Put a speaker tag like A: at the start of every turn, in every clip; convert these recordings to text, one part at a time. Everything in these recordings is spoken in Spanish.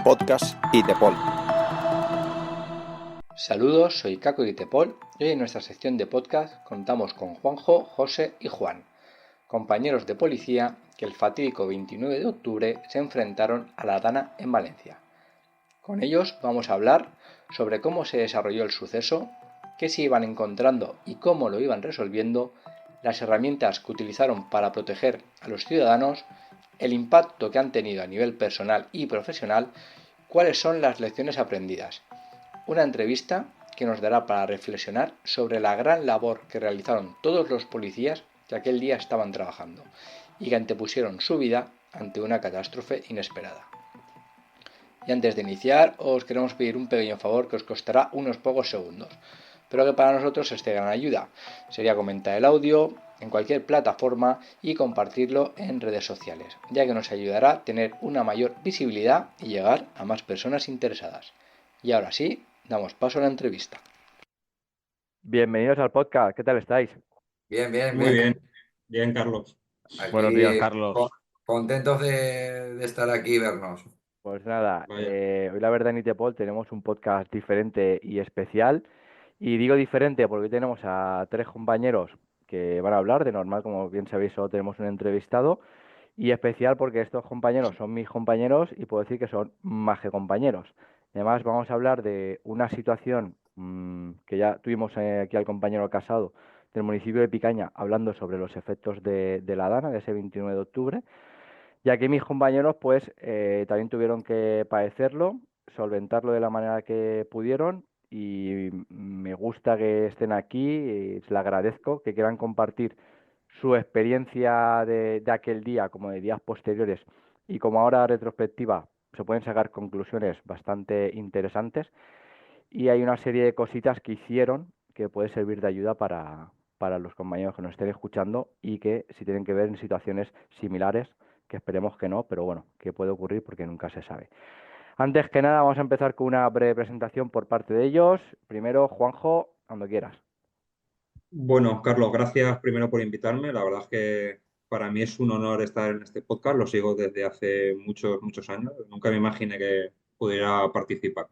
A: Podcast ITEPOL.
B: Saludos, soy Caco de ITEPOL y hoy en nuestra sección de podcast contamos con Juanjo, José y Juan, compañeros de policía que el fatídico 29 de octubre se enfrentaron a la Dana en Valencia. Con ellos vamos a hablar sobre cómo se desarrolló el suceso, qué se iban encontrando y cómo lo iban resolviendo, las herramientas que utilizaron para proteger a los ciudadanos, el impacto que han tenido a nivel personal y profesional, cuáles son las lecciones aprendidas. Una entrevista que nos dará para reflexionar sobre la gran labor que realizaron todos los policías que aquel día estaban trabajando y que antepusieron su vida ante una catástrofe inesperada. Y antes de iniciar, os queremos pedir un pequeño favor que os costará unos pocos segundos, pero que para nosotros es de gran ayuda. Sería comentar el audio en cualquier plataforma y compartirlo en redes sociales, ya que nos ayudará a tener una mayor visibilidad y llegar a más personas interesadas. Y ahora sí, damos paso a la entrevista.
C: Bienvenidos al podcast, ¿qué tal estáis?
D: Bien.
E: Muy bien, bien, Carlos.
C: Buenos días,
D: Aquí
C: Carlos.
D: contentos de estar aquí y vernos.
C: Pues nada,
E: Vaya.
C: hoy la verdad en Itepol tenemos un podcast diferente y especial. Y digo diferente porque hoy tenemos a tres compañeros que van a hablar. De normal, como bien sabéis, solo tenemos un entrevistado. Y especial porque estos compañeros son mis compañeros y puedo decir que son más que compañeros. Además, vamos a hablar de una situación que ya tuvimos aquí al compañero Casado del municipio de Picaña hablando sobre los efectos de la Dana de ese 29 de octubre. Y aquí mis compañeros pues también tuvieron que padecerlo, solventarlo de la manera que pudieron y me gusta que estén aquí, y les agradezco que quieran compartir su experiencia de aquel día como de días posteriores y como ahora retrospectiva se pueden sacar conclusiones bastante interesantes y hay una serie de cositas que hicieron que puede servir de ayuda para los compañeros que nos estén escuchando y que si tienen que ver en situaciones similares, que esperemos que no, pero bueno, que puede ocurrir porque nunca se sabe. Antes que nada, vamos a empezar con una breve presentación por parte de ellos. Primero, Juanjo, cuando quieras.
E: Bueno, Carlos, gracias primero por invitarme. La verdad es que para mí es un honor estar en este podcast. Lo sigo desde hace muchos años. Nunca me imaginé que pudiera participar.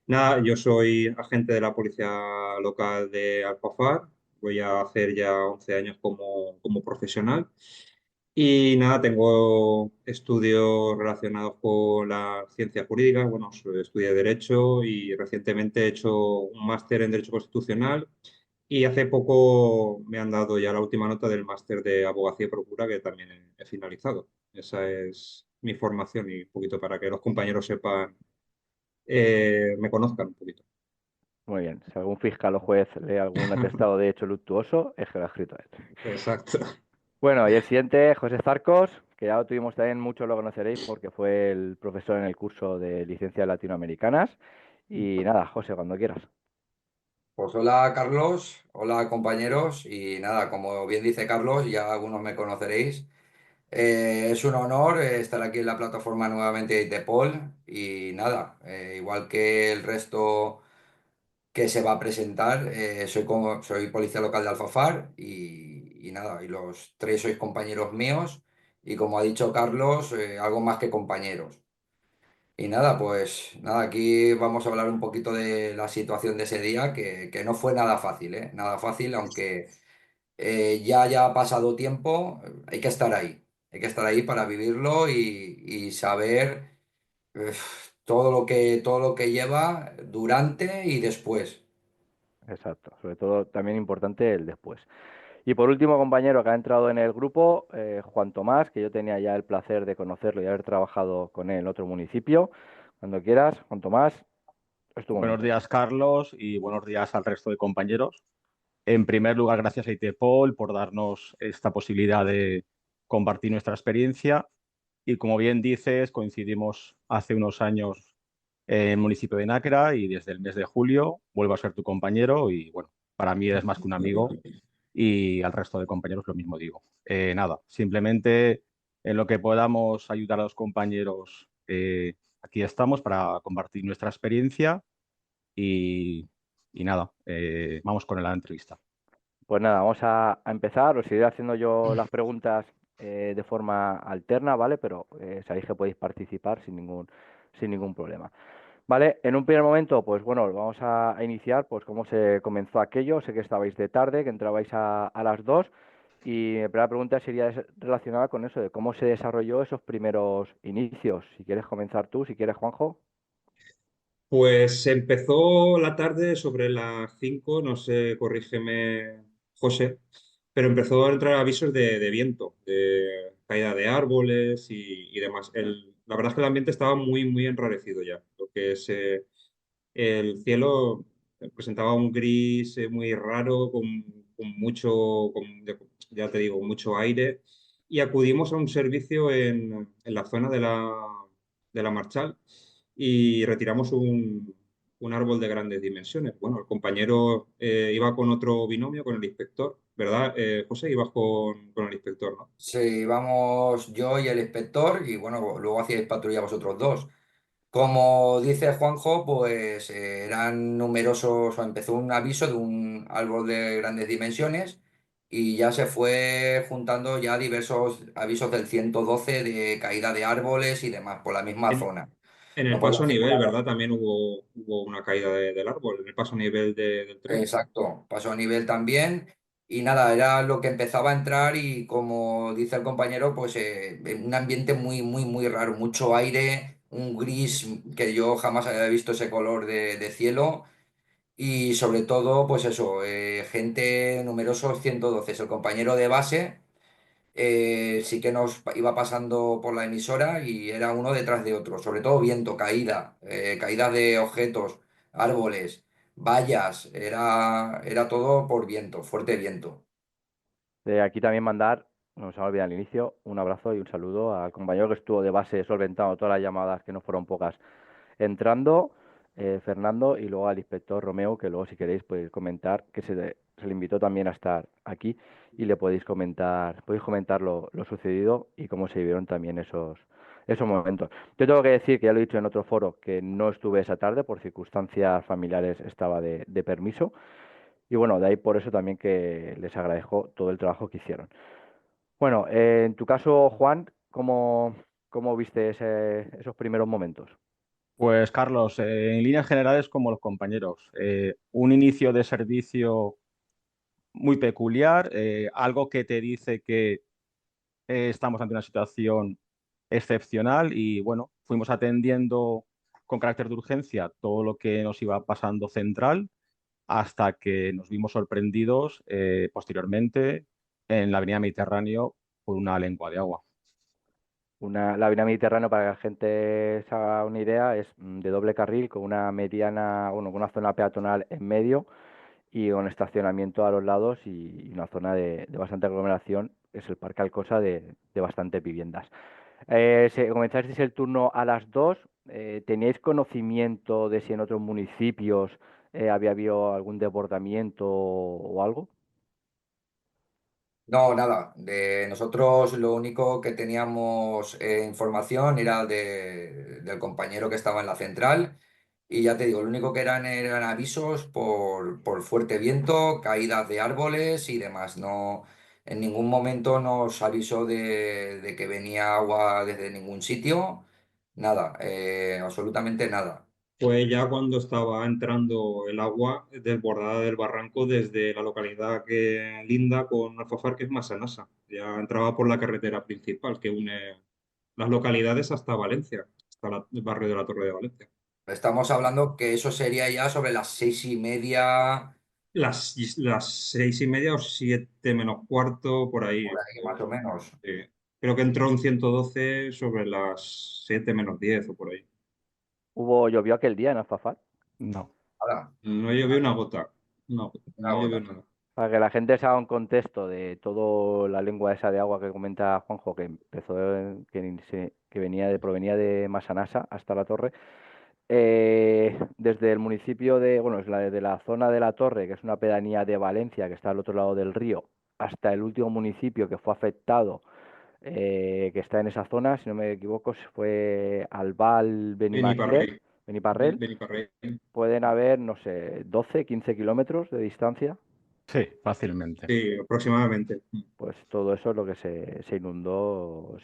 E: Nada, yo soy agente de la policía local de Alfafar. Voy a hacer ya 11 años como profesional. Y nada, tengo estudios relacionados con la ciencia jurídica. Bueno, estudié Derecho y recientemente he hecho un máster en Derecho Constitucional. Y hace poco me han dado ya la última nota del máster de Abogacía y Procura, que también he finalizado. Esa es mi formación y un poquito para que los compañeros sepan, me conozcan un poquito.
C: Muy bien, si algún fiscal o juez lee algún atestado de hecho luctuoso, es que lo ha escrito él.
E: Exacto.
C: Bueno, y el siguiente, José Zarcos, que ya lo tuvimos también, muchos lo conoceréis porque fue el profesor en el curso de licencias latinoamericanas. Y nada, José, cuando quieras.
D: Pues hola Carlos, hola compañeros y nada, como bien dice Carlos, ya algunos me conoceréis. Es un honor estar aquí en la plataforma nuevamente de Itepol y nada, igual que el resto que se va a presentar, soy policía local de Alfafar y nada, y los tres sois compañeros míos y como ha dicho Carlos, algo más que compañeros. Y nada, pues nada, aquí vamos a hablar un poquito de la situación de ese día, que no fue nada fácil, ¿eh? Nada fácil, aunque ya haya pasado tiempo, hay que estar ahí. Hay que estar ahí para vivirlo y saber eh, todo lo que lleva durante y después.
C: Exacto, sobre todo también importante el después. Y por último, compañero que ha entrado en el grupo, Juan Tomás, que yo tenía ya el placer de conocerlo y haber trabajado con él en otro municipio. Cuando quieras, Juan Tomás, es tu
F: Buenos
C: momento.
F: días, Carlos, y buenos días al resto de compañeros. En primer lugar, gracias a ITEPOL por darnos esta posibilidad de compartir nuestra experiencia. Y como bien dices, coincidimos hace unos años en el municipio de Náquera y desde el mes de julio vuelvo a ser tu compañero y bueno, para mí eres más que un amigo y al resto de compañeros lo mismo digo. Nada, simplemente en lo que podamos ayudar a los compañeros, aquí estamos para compartir nuestra experiencia y, y nada, vamos con la entrevista.
C: Pues nada, vamos a empezar. Os iré haciendo yo las preguntas de forma alterna, ¿vale? Pero sabéis que podéis participar sin ningún problema. Vale, en un primer momento, pues bueno, vamos a iniciar, pues cómo se comenzó aquello. Sé que estabais de tarde, que entrabais a las 2 y mi primera pregunta sería relacionada con eso, de cómo se desarrolló esos primeros inicios. Si quieres comenzar tú, si quieres, Juanjo.
E: Pues empezó la tarde sobre las 5, no sé, corrígeme, José, pero empezó a entrar avisos de viento, de caída de árboles y demás. La verdad es que el ambiente estaba muy, muy enrarecido ya. Lo que es el cielo presentaba un gris muy raro, con mucho, ya te digo, mucho aire. Y acudimos a un servicio en la zona de la Marchal y retiramos un árbol de grandes dimensiones. Bueno, el compañero iba con otro binomio, con el inspector, ¿verdad? José, ibas con el inspector, ¿no?
D: Sí, vamos yo y el inspector y bueno, luego hacíais patrulla vosotros dos. Como dice Juanjo, pues eran numerosos, o empezó un aviso de un árbol de grandes dimensiones y ya se fue juntando ya diversos avisos del 112 de caída de árboles y demás por la misma
E: En,
D: zona.
E: en
D: No
E: el
D: podía
E: paso a nivel,
D: circular.
E: ¿verdad? También hubo una caída del árbol, en el paso a nivel del tren.
D: Exacto, pasó a nivel también y nada, era lo que empezaba a entrar y como dice el compañero, pues un ambiente muy, muy, muy raro, mucho aire, un gris que yo jamás había visto ese color de cielo y sobre todo, pues eso, gente numerosos 112, el compañero de base sí que nos iba pasando por la emisora y era uno detrás de otro, sobre todo viento, caída, caídas de objetos, árboles, vallas, era todo por viento, fuerte viento.
C: De aquí también mandar, no se me olvida al inicio, un abrazo y un saludo al compañero que estuvo de base solventando todas las llamadas, que no fueron pocas, entrando, Fernando, y luego al inspector Romeo, que luego si queréis podéis comentar, que se le invitó también a estar aquí y le podéis comentar lo sucedido y cómo se vivieron también esos momentos. Yo tengo que decir, que ya lo he dicho en otro foro, que no estuve esa tarde, por circunstancias familiares estaba de permiso, y bueno, de ahí por eso también que les agradezco todo el trabajo que hicieron. Bueno, en tu caso, Juan, ¿cómo viste esos primeros momentos?
F: Pues Carlos, en líneas generales como los compañeros, un inicio de servicio muy peculiar, algo que te dice que estamos ante una situación excepcional y bueno, fuimos atendiendo con carácter de urgencia todo lo que nos iba pasando central hasta que nos vimos sorprendidos posteriormente en la avenida Mediterráneo por una lengua de agua.
C: La avenida Mediterráneo, para que la gente se haga una idea, es de doble carril con una mediana, bueno, con una zona peatonal en medio y con estacionamiento a los lados y una zona de bastante aglomeración, que es el Parque Alcosa de bastantes viviendas. Comenzasteis el turno a las 2. ¿Teníais conocimiento de si en otros municipios había habido algún desbordamiento o algo?
D: No, nada, de nosotros lo único que teníamos información era del compañero que estaba en la central. Y ya te digo, lo único que eran avisos por fuerte viento, caídas de árboles y demás. No, en ningún momento nos avisó de que venía agua desde ningún sitio. Nada, absolutamente nada.
E: Fue ya cuando estaba entrando el agua desbordada del barranco desde la localidad que linda con Alfafar, que es Massanassa. Ya entraba por la carretera principal que une las localidades hasta Valencia, hasta el barrio de la Torre de Valencia.
D: Estamos hablando que eso sería ya sobre las 6:30,
E: Las 6:30 o 7 menos cuarto, por ahí.
D: por ahí más o menos.
E: Creo que entró un 112 sobre las 7 menos 10 o por ahí.
C: ¿Llovió aquel día en Alfafar?
F: No.
D: Ahora,
E: No llovió una gota. No,
D: una
E: no llovió
D: gota.
E: nada.
C: Para que la gente se haga un contexto de toda la lengua esa de agua que comenta Juanjo, que empezó, que provenía de Masanasa hasta la torre, desde el municipio bueno, desde la zona de la torre, que es una pedanía de Valencia, que está al otro lado del río, hasta el último municipio que fue afectado, que está en esa zona, si no me equivoco, fue Albal,
E: Beniparrell.
C: Beniparrell,
E: Beniparrell.
C: pueden haber, no sé, 12, 15 kilómetros de distancia.
F: Sí, fácilmente.
E: Sí, aproximadamente.
C: Pues todo eso es lo que se inundó.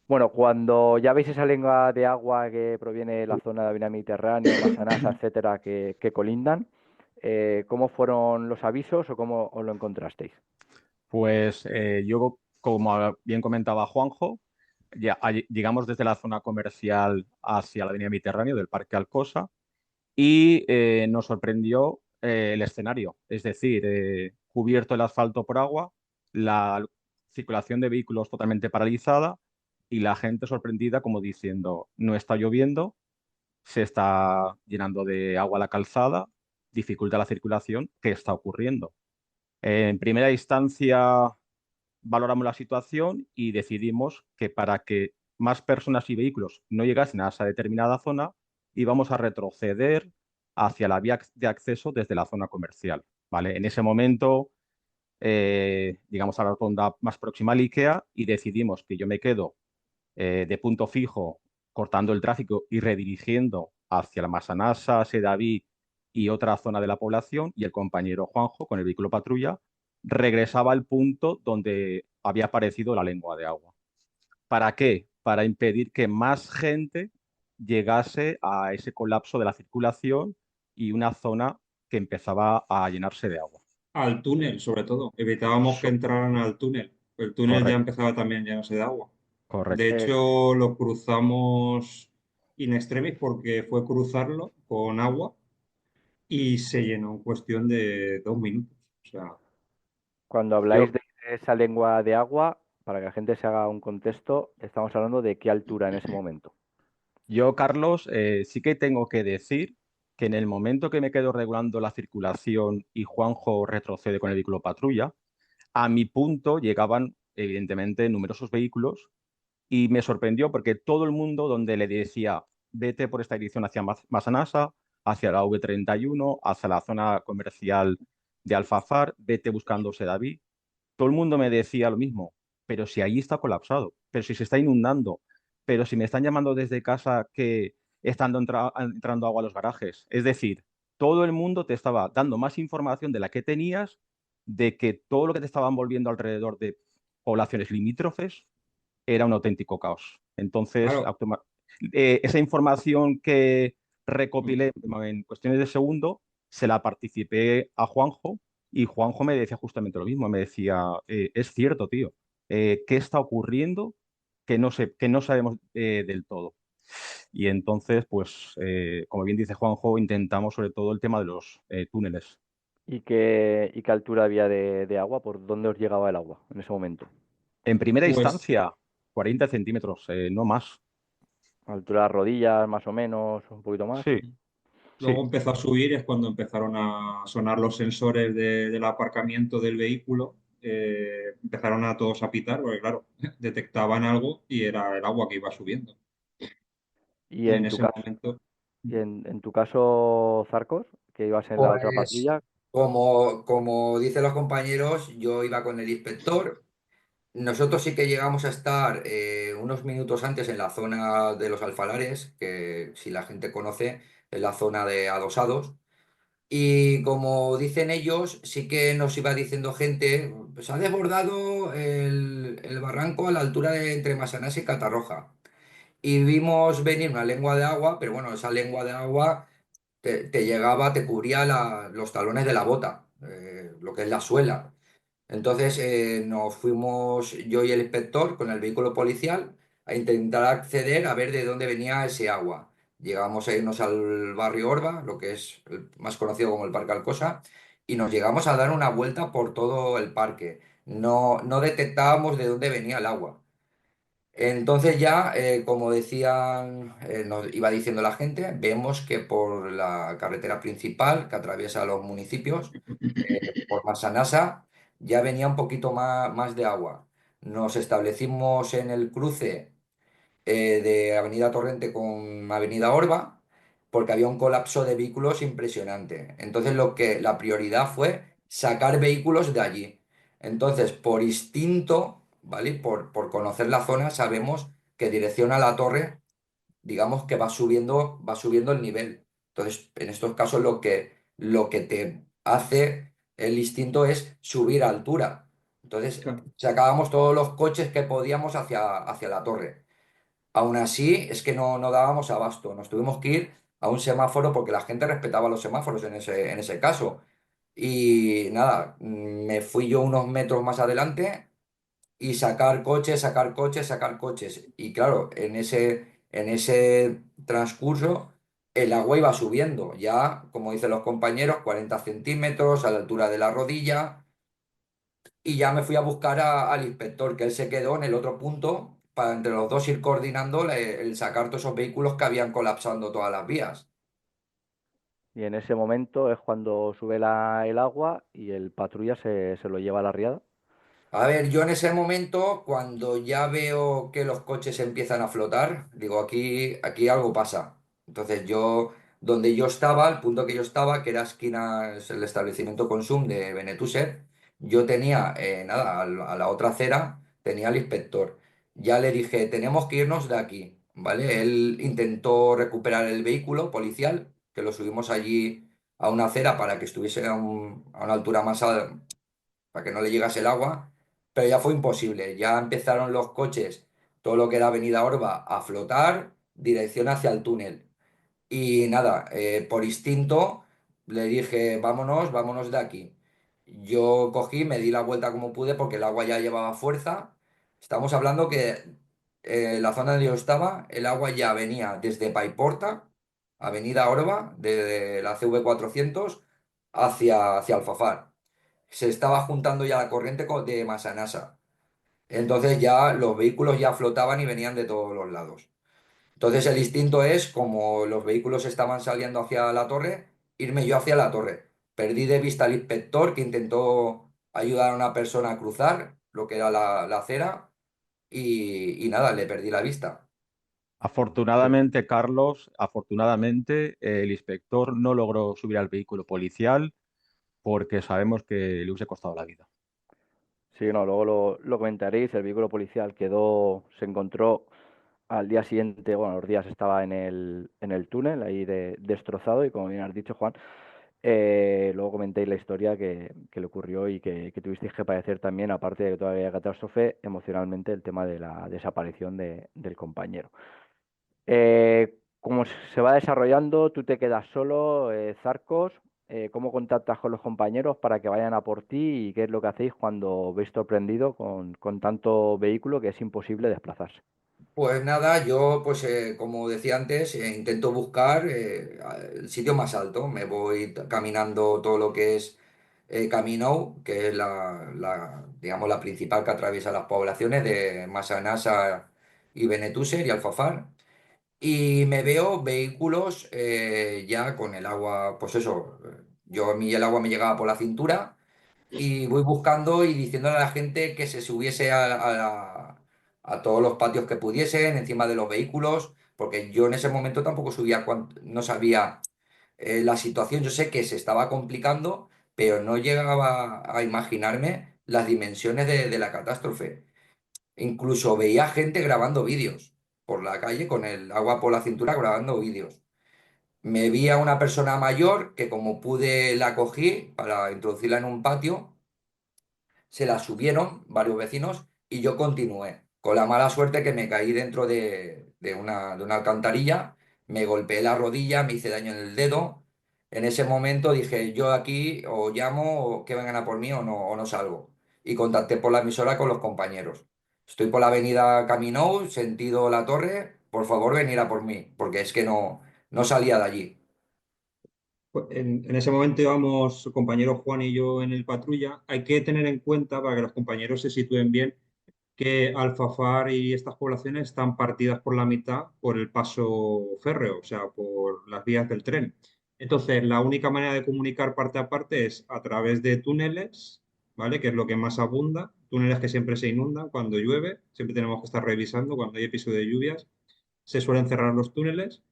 C: Bueno, cuando ya veis esa lengua de agua que proviene de la zona de Avena Mediterráneo, Massanassa, etcétera, que colindan, ¿cómo fueron los avisos o cómo os lo encontrasteis?
F: Pues yo, como bien comentaba Juanjo, llegamos desde la zona comercial hacia la avenida Mediterráneo del Parque Alcosa y nos sorprendió el escenario, es decir, cubierto el asfalto por agua, la circulación de vehículos totalmente paralizada y la gente sorprendida como diciendo, no está lloviendo, se está llenando de agua la calzada, dificulta la circulación, ¿qué está ocurriendo? En primera instancia valoramos la situación y decidimos que para que más personas y vehículos no llegasen a esa determinada zona, íbamos a retroceder hacia la vía de acceso desde la zona comercial, ¿vale? En ese momento llegamos a la rotonda más próxima al IKEA y decidimos que yo me quedo de punto fijo cortando el tráfico y redirigiendo hacia la Massanassa, Sedaví y otra zona de la población, y el compañero Juanjo, con el vehículo patrulla, regresaba al punto donde había aparecido la lengua de agua. ¿Para qué? Para impedir que más gente llegase a ese colapso de la circulación y una zona que empezaba a llenarse de agua.
E: Al túnel, sobre todo. Evitábamos que
F: So-
E: entraran al túnel. El túnel ya
F: correcto,
E: empezaba también a llenarse de agua. De
F: correcto.
E: hecho, lo cruzamos in extremis porque fue cruzarlo con agua y se llenó en cuestión de 2 minutos. O sea,
C: Cuando habláis
F: Yo,
C: de esa lengua de agua, para que la gente se haga un contexto, estamos hablando de qué altura en ese momento.
F: Carlos, sí que tengo que decir que en el momento que me quedo regulando la circulación y Juanjo retrocede con el vehículo patrulla, a mi punto llegaban evidentemente numerosos vehículos y me sorprendió porque todo el mundo donde le decía, vete por esta dirección hacia Massanassa, hacia la V31, hacia la zona comercial de Alfafar, vete buscando Sedaví, todo el mundo me decía lo mismo, pero si allí está colapsado, pero si se está inundando, pero si me están llamando desde casa que están entrando agua a los garajes. Es decir, todo el mundo te estaba dando más información de la que tenías, de que todo lo que te estaban volviendo alrededor de poblaciones limítrofes era un auténtico caos. Entonces,
E: claro.
F: esa información que recopilé en cuestiones de segundo, se la participé a Juanjo y Juanjo me decía justamente lo mismo. Me decía, es cierto, tío, ¿qué está ocurriendo que no sabemos del todo? Y entonces, pues, como bien dice Juanjo, intentamos sobre todo el tema de los túneles.
C: ¿Y qué altura había de agua? ¿Por dónde os llegaba el agua en ese momento?
F: En primera
E: Pues
F: instancia, 40 centímetros, no más.
C: ¿Altura de rodillas, más o menos, un poquito más?
F: Sí,
E: luego
F: sí.
E: empezó a subir, es cuando empezaron a sonar los sensores del aparcamiento del vehículo. Empezaron a todos a pitar, porque claro, detectaban algo y era el agua que iba subiendo.
C: Y
E: Y en
C: en tu
E: ese
C: caso,
E: momento,
C: y en tu caso, Zarcos, que ibas en la otra
D: Pues
C: patrulla,
D: como dicen los compañeros, yo iba con el inspector. Nosotros sí que llegamos a estar unos minutos antes en la zona de los Alfalares, que si la gente conoce, es la zona de adosados. Y como dicen ellos, sí que nos iba diciendo gente, pues ha desbordado el barranco a la altura de entre Massanassa y Catarroja. Y vimos venir una lengua de agua, pero bueno, esa lengua de agua te llegaba, te cubría los talones de la bota, lo que es la suela. Entonces nos fuimos yo y el inspector con el vehículo policial a intentar acceder a ver de dónde venía ese agua. Llegamos a irnos al barrio Orba, lo que es el más conocido como el Parque Alcosa, y nos llegamos a dar una vuelta por todo el parque. No detectábamos de dónde venía el agua. Entonces ya, como decían, nos iba diciendo la gente, vemos que por la carretera principal que atraviesa los municipios, por Massanassa, ya venía un poquito más de agua. Nos establecimos en el cruce de Avenida Torrente con Avenida Orba, porque había un colapso de vehículos impresionante. Entonces la prioridad fue sacar vehículos de allí. Entonces, por instinto, ¿vale? Por conocer la zona, sabemos que dirección a la torre, digamos que va subiendo el nivel. Entonces, en estos casos lo que te hace el instinto es subir a altura. Entonces,
E: claro,
D: sacábamos todos los coches que podíamos hacia la torre. Aún así, es que no dábamos abasto. Nos tuvimos que ir a un semáforo porque la gente respetaba los semáforos en ese caso. Y nada, me fui yo unos metros más adelante y sacar coches, sacar coches, sacar coches. Y claro, en ese transcurso el agua iba subiendo, ya, como dicen los compañeros, 40 centímetros a la altura de la rodilla. Y ya me fui a buscar al inspector, que él se quedó en el otro punto para entre los dos ir coordinando el sacar todos esos vehículos que habían colapsando todas las vías.
C: Y en ese momento es cuando sube el agua y el patrulla se lo lleva a la riada.
D: A ver, yo en ese momento, cuando ya veo que los coches empiezan a flotar, digo, aquí algo pasa. Entonces yo, donde yo estaba, el punto que yo estaba, que era esquina, es el establecimiento Consum de Benetúser, yo tenía, nada, a la otra acera tenía al inspector. Ya le dije, tenemos que irnos de aquí, ¿vale? Él intentó recuperar el vehículo policial, que lo subimos allí a una acera para que estuviese a una altura más alta para que no le llegase el agua, pero ya fue imposible. Ya empezaron los coches, todo lo que era Avenida Orba, a flotar, dirección hacia el túnel. Y nada, por instinto le dije, vámonos, vámonos de aquí. Yo cogí, me di la vuelta como pude porque el agua ya llevaba fuerza. Estamos hablando que la zona donde yo estaba, el agua ya venía desde Paiporta, Avenida Orba, de la CV 400 hacia Alfafar. Se estaba juntando ya la corriente de Masanasa. Entonces ya los vehículos ya flotaban y venían de todos los lados. Entonces el instinto es, como los vehículos estaban saliendo hacia la torre, irme yo hacia la torre. Perdí de vista al inspector que intentó ayudar a una persona a cruzar lo que era la acera y nada, le perdí la vista.
F: Afortunadamente, Carlos, afortunadamente, el inspector no logró subir al vehículo policial porque sabemos que le hubiese costado la vida.
C: Sí, no, luego lo comentaréis. El vehículo policial se encontró al día siguiente, bueno, los días estaba en el túnel, ahí destrozado, y como bien has dicho, Juan, luego comentéis la historia que le ocurrió y que tuvisteis que padecer también, aparte de que todavía había catástrofe, emocionalmente el tema de la desaparición del compañero. Como se va desarrollando, tú te quedas solo, Zarcos, ¿cómo contactas con los compañeros para que vayan a por ti y qué es lo que hacéis cuando veis sorprendido con tanto vehículo que es imposible desplazarse?
D: Pues nada, yo pues como decía antes, intento buscar el sitio más alto. Me voy caminando todo lo que es Camino, que es digamos, la principal que atraviesa las poblaciones de Massanassa y Benetúser y Alfafar. Y me veo vehículos ya con el agua, pues eso, a mí el agua me llegaba por la cintura y voy buscando y diciéndole a la gente que se subiese a todos los patios que pudiesen, encima de los vehículos, porque yo en ese momento tampoco subía, no sabía la situación. Yo sé que se estaba complicando, pero no llegaba a imaginarme las dimensiones de la catástrofe. Incluso veía gente grabando vídeos por la calle con el agua por la cintura grabando vídeos. Me vi a una persona mayor que como pude la cogí para introducirla en un patio, se la subieron varios vecinos y yo continué. Con la mala suerte que me caí dentro de una alcantarilla, me golpeé la rodilla, me hice daño en el dedo. En ese momento dije, yo aquí o llamo o que vengan a por mí o no salgo. Y contacté por la emisora con los compañeros. Estoy por la avenida Camino, sentido La Torre, por favor venir a por mí, porque es que no salía de allí.
E: Pues en ese momento íbamos compañero Juan y yo en el patrulla. Hay que tener en cuenta, para que los compañeros se sitúen bien, que Alfafar y estas poblaciones están partidas por la mitad por el paso férreo, o sea, por las vías del tren. Entonces, la única manera de comunicar parte a parte es a través de túneles, ¿vale? Que es lo que más abunda, túneles que siempre se inundan cuando llueve, siempre tenemos que estar revisando cuando hay episodio de lluvias, se suelen cerrar los túneles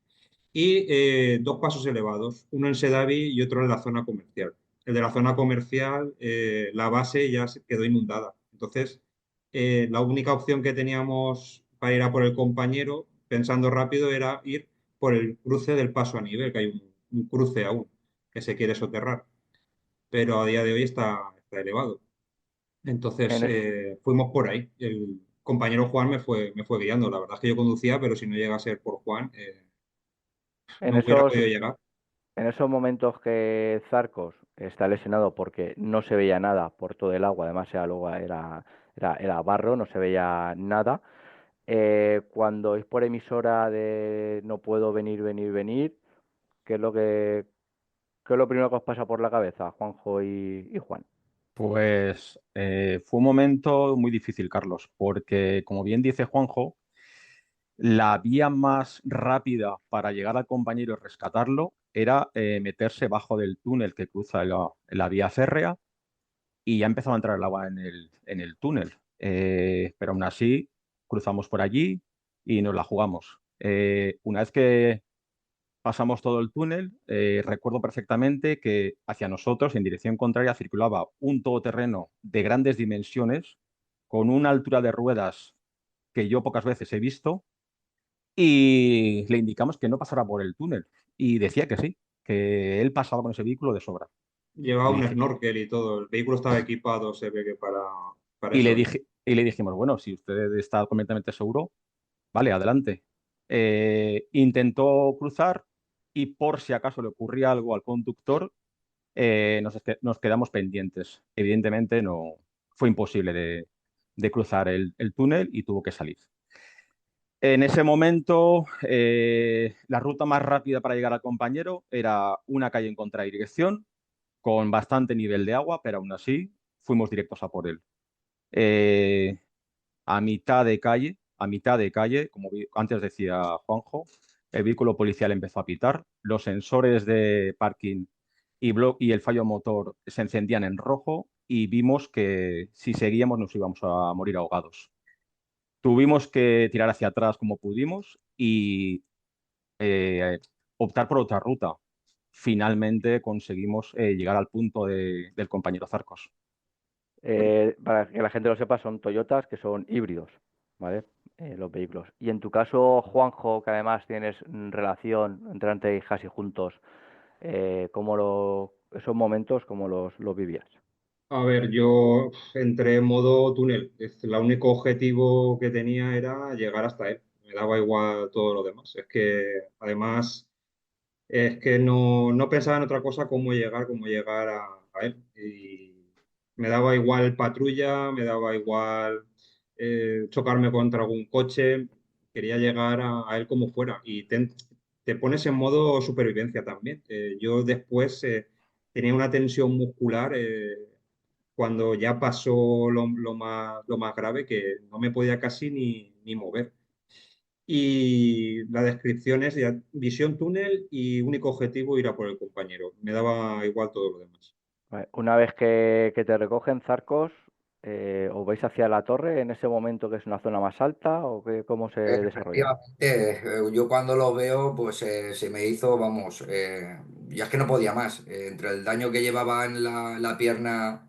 E: y dos pasos elevados, uno en Sedaví y otro en la zona comercial. El de la zona comercial, la base ya se quedó inundada. Entonces, la única opción que teníamos para ir a por el compañero, pensando rápido, era ir por el cruce del paso a nivel, que hay un cruce aún que se quiere soterrar, pero a día de hoy está elevado. Entonces,
C: En, es-
E: fuimos por ahí. compañero Juan me fue guiando. La verdad es que yo conducía, pero si no llega a ser por Juan,
C: En
E: no hubiera
C: esos,
E: podido llegar.
C: en esos momentos que Zarcos está lesionado porque no se veía nada por todo el agua, además era barro, no se veía nada. Cuando es por emisora de no puedo venir, venir, venir, ¿qué es qué es lo primero que os pasa por la cabeza, Juanjo y Juan?
F: Pues fue un momento muy difícil, Carlos, porque como bien dice Juanjo, la vía más rápida para llegar al compañero y rescatarlo era meterse bajo del túnel que cruza la vía férrea y ya empezaba a entrar el agua en el túnel. Pero aún así, cruzamos por allí y nos la jugamos. Una vez que pasamos todo el túnel, recuerdo perfectamente que hacia nosotros, en dirección contraria, circulaba un todoterreno de grandes dimensiones, con una altura de ruedas que yo pocas veces he visto, y le indicamos que no pasara por el túnel. Y decía que sí, que él pasaba con ese vehículo de sobra.
E: Llevaba
F: Y,
E: un
F: dije-
E: snorkel y todo. El vehículo estaba equipado, se ve que para
F: y le
E: eso.
F: dije, y le dijimos, bueno, si usted está completamente seguro, vale, adelante. Intentó cruzar y por si acaso le ocurría algo al conductor, nos quedamos pendientes. Evidentemente no fue imposible de cruzar el túnel y tuvo que salir. En ese momento, la ruta más rápida para llegar al compañero era una calle en contradirección, con bastante nivel de agua, pero aún así fuimos directos a por él. Eh, a mitad de calle, como antes decía Juanjo, el vehículo policial empezó a pitar, los sensores de parking y el fallo motor se encendían en rojo y vimos que si seguíamos nos íbamos a morir ahogados. Tuvimos que tirar hacia atrás como pudimos y eh, optar por otra ruta. Finalmente conseguimos llegar al punto del compañero Zarcos.
C: Para que la gente lo sepa, son Toyotas que son híbridos, ¿vale? Los vehículos. Y en tu caso, Juanjo, que además tienes relación entre Ante y Hasi juntos, esos momentos, cómo los vivías?
E: A ver, yo entré en modo túnel. El único objetivo que tenía era llegar hasta él. Me daba igual todo lo demás. Es que además es que no pensaba en otra cosa cómo llegar a él. Y me daba igual patrulla, me daba igual chocarme contra algún coche. Quería llegar a él como fuera. Y te pones en modo supervivencia también. Yo después tenía una tensión muscular. Cuando ya pasó lo más grave, que no me podía casi ni mover. Y la descripción es ya, visión túnel y único objetivo ir a por el compañero. Me daba igual todo lo demás.
C: Vale. Una vez que te recogen Zarcos, ¿os vais hacia la torre en ese momento que es una zona más alta o cómo se desarrolla?
D: Efectivamente, yo cuando lo veo, pues se me hizo, vamos, ya es que no podía más. Entre el daño que llevaba en la pierna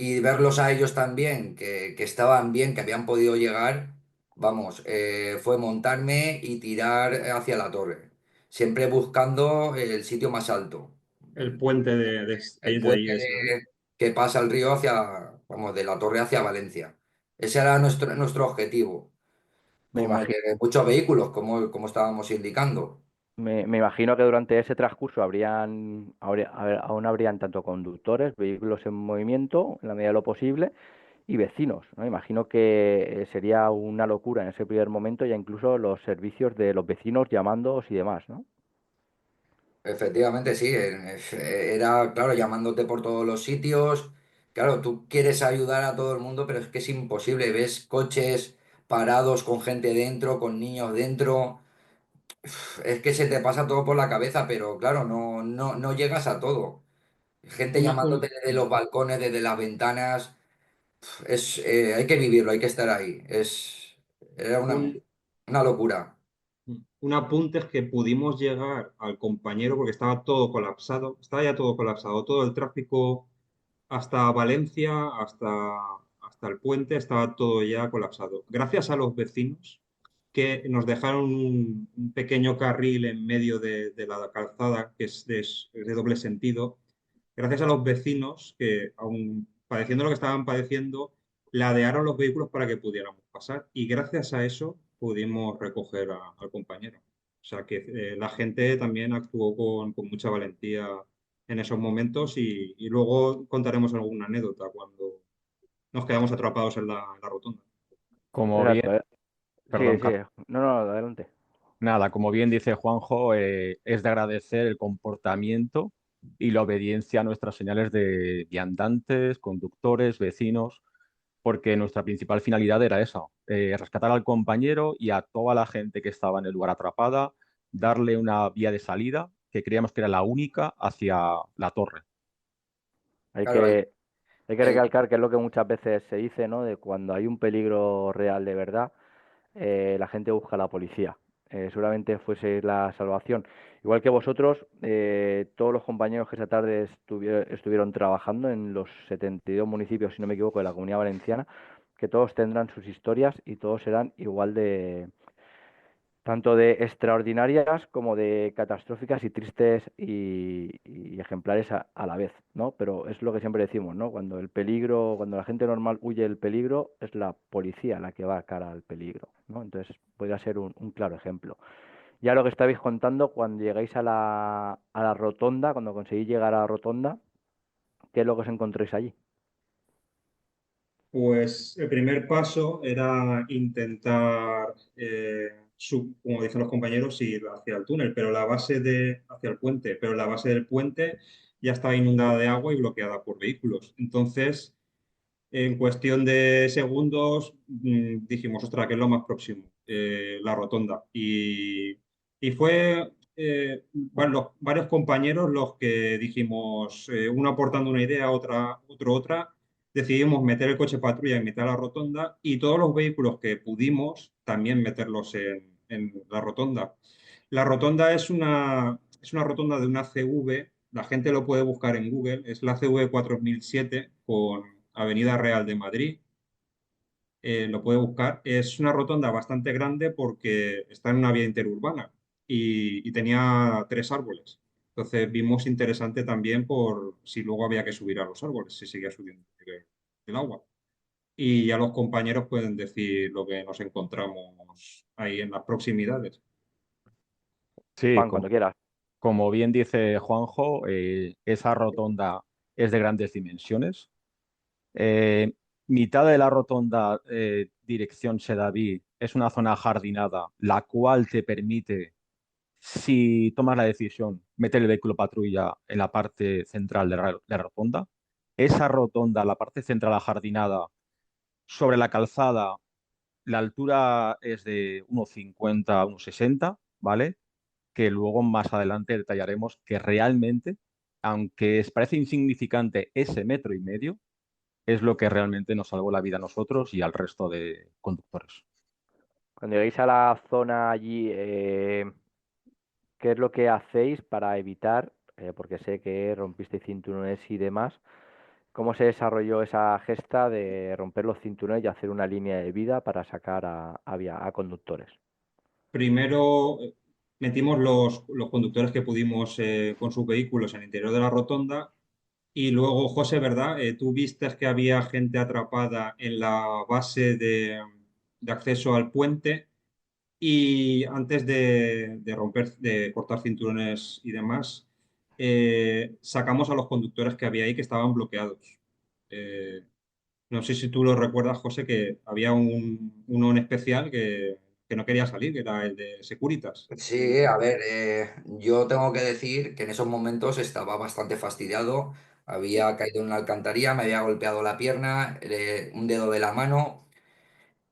D: y verlos a ellos también, que estaban bien, que habían podido llegar, vamos, fue montarme y tirar hacia la torre, siempre buscando el sitio más alto,
E: El puente
D: el
E: de allí
D: puente
E: ese, ¿no?
D: que pasa el río hacia, vamos, de la torre hacia Valencia. Ese era nuestro objetivo,
C: Me
D: como el
C: imagi-
D: de muchos vehículos, como estábamos indicando.
C: me imagino que durante ese transcurso aún habrían tanto conductores, vehículos en movimiento, en la medida de lo posible, y vecinos, ¿no? Imagino que sería una locura en ese primer momento, ya incluso los servicios de los vecinos llamándoos y demás, ¿no?
D: Efectivamente, sí, era, claro, llamándote por todos los sitios. Claro, tú quieres ayudar a todo el mundo, pero es que es imposible. Ves coches parados con gente dentro, con niños dentro. Es que se te pasa todo por la cabeza, pero claro, no llegas a todo. Gente
E: Una,
D: llamándote desde los balcones, desde las ventanas. Hay que vivirlo, hay que estar ahí. Era
E: un,
D: una locura.
E: un apunte es que pudimos llegar al compañero porque estaba todo colapsado, estaba ya todo colapsado, todo el tráfico hasta Valencia, hasta el puente, estaba todo ya colapsado. Gracias a los vecinos que nos dejaron un pequeño carril en medio de la calzada, que es de doble sentido, gracias a los vecinos que, aun padeciendo lo que estaban padeciendo, ladearon los vehículos para que pudiéramos pasar y gracias a eso pudimos recoger al compañero. O sea que la gente también actuó con mucha valentía en esos momentos y luego contaremos alguna anécdota cuando nos quedamos atrapados en la rotonda.
F: Como bien,
C: Exacto. Sí,
F: perdón,
C: sí. No, no, adelante.
F: nada, como bien dice Juanjo, es de agradecer el comportamiento y la obediencia a nuestras señales de viandantes, conductores, vecinos, porque nuestra principal finalidad era esa, rescatar al compañero y a toda la gente que estaba en el lugar atrapada, darle una vía de salida que creíamos que era la única hacia la torre.
C: Hay
D: Claro,
C: que, hay que
D: el-
C: recalcar que es lo que muchas veces se dice, ¿no? De cuando hay un peligro real de verdad, la gente busca a la policía. Seguramente fuese la salvación. Igual que vosotros, todos los compañeros que esa tarde estuvieron trabajando en los 72 municipios, si no me equivoco, de la Comunidad Valenciana, que todos tendrán sus historias y todos serán igual de, tanto de extraordinarias como de catastróficas y tristes y ejemplares a la vez, ¿no? Pero es lo que siempre decimos, ¿no? Cuando el peligro, cuando la gente normal huye del peligro, es la policía la que va a cara al peligro, ¿no? Entonces podría ser un claro ejemplo. Ya lo que estabais contando, cuando llegáis a la rotonda, cuando conseguís llegar a la rotonda, ¿qué es lo que os encontréis allí?
E: Pues el primer paso era intentar, como dicen los compañeros, ir hacia el túnel, pero hacia el puente, pero la base del puente ya estaba inundada de agua y bloqueada por vehículos. Entonces, en cuestión de segundos, dijimos, ostras, ¿qué es lo más próximo? La rotonda. Y fue varios compañeros los que dijimos, uno aportando una idea, otro otra, decidimos meter el coche patrulla en mitad de la rotonda y todos los vehículos que pudimos también meterlos en la rotonda. La rotonda es una rotonda de una CV, la gente lo puede buscar en Google, es la CV 4007 con Avenida Real de Madrid, lo puede buscar. Es una rotonda bastante grande porque está en una vía interurbana y tenía tres árboles. Entonces vimos interesante también por si luego había que subir a los árboles, si seguía subiendo el agua. Y ya los compañeros pueden decir lo que nos encontramos ahí en las proximidades.
F: Sí,
C: Juan, cuando quieras.
F: como bien dice Juanjo, esa rotonda es de grandes dimensiones. Eh, Mitad de la rotonda, dirección Sedaví, es una zona jardinada, la cual te permite, si tomas la decisión, meter el vehículo patrulla en la parte central de la rotonda. Esa rotonda, la parte central ajardinada, sobre la calzada, la altura es de unos 50, unos 60, ¿vale? Que luego más adelante detallaremos que realmente, aunque parece insignificante ese metro y medio, es lo que realmente nos salvó la vida a nosotros y al resto de conductores.
C: Cuando lleguéis a la zona allí, ¿qué es lo que hacéis para evitar, porque sé que rompisteis cinturones y demás, cómo se desarrolló esa gesta de romper los cinturones y hacer una línea de vida para sacar a conductores?
E: Primero metimos los conductores que pudimos con sus vehículos en el interior de la rotonda y luego, José, ¿verdad? Tú viste que había gente atrapada en la base de acceso al puente y antes de cortar cinturones y demás, sacamos a los conductores que había ahí que estaban bloqueados. Eh, no sé si tú lo recuerdas, José, que había uno en especial que no quería salir, que era el de Securitas.
D: sí, a ver, yo tengo que decir que en esos momentos estaba bastante fastidiado. Había caído en una alcantarilla, me había golpeado la pierna, un dedo de la mano.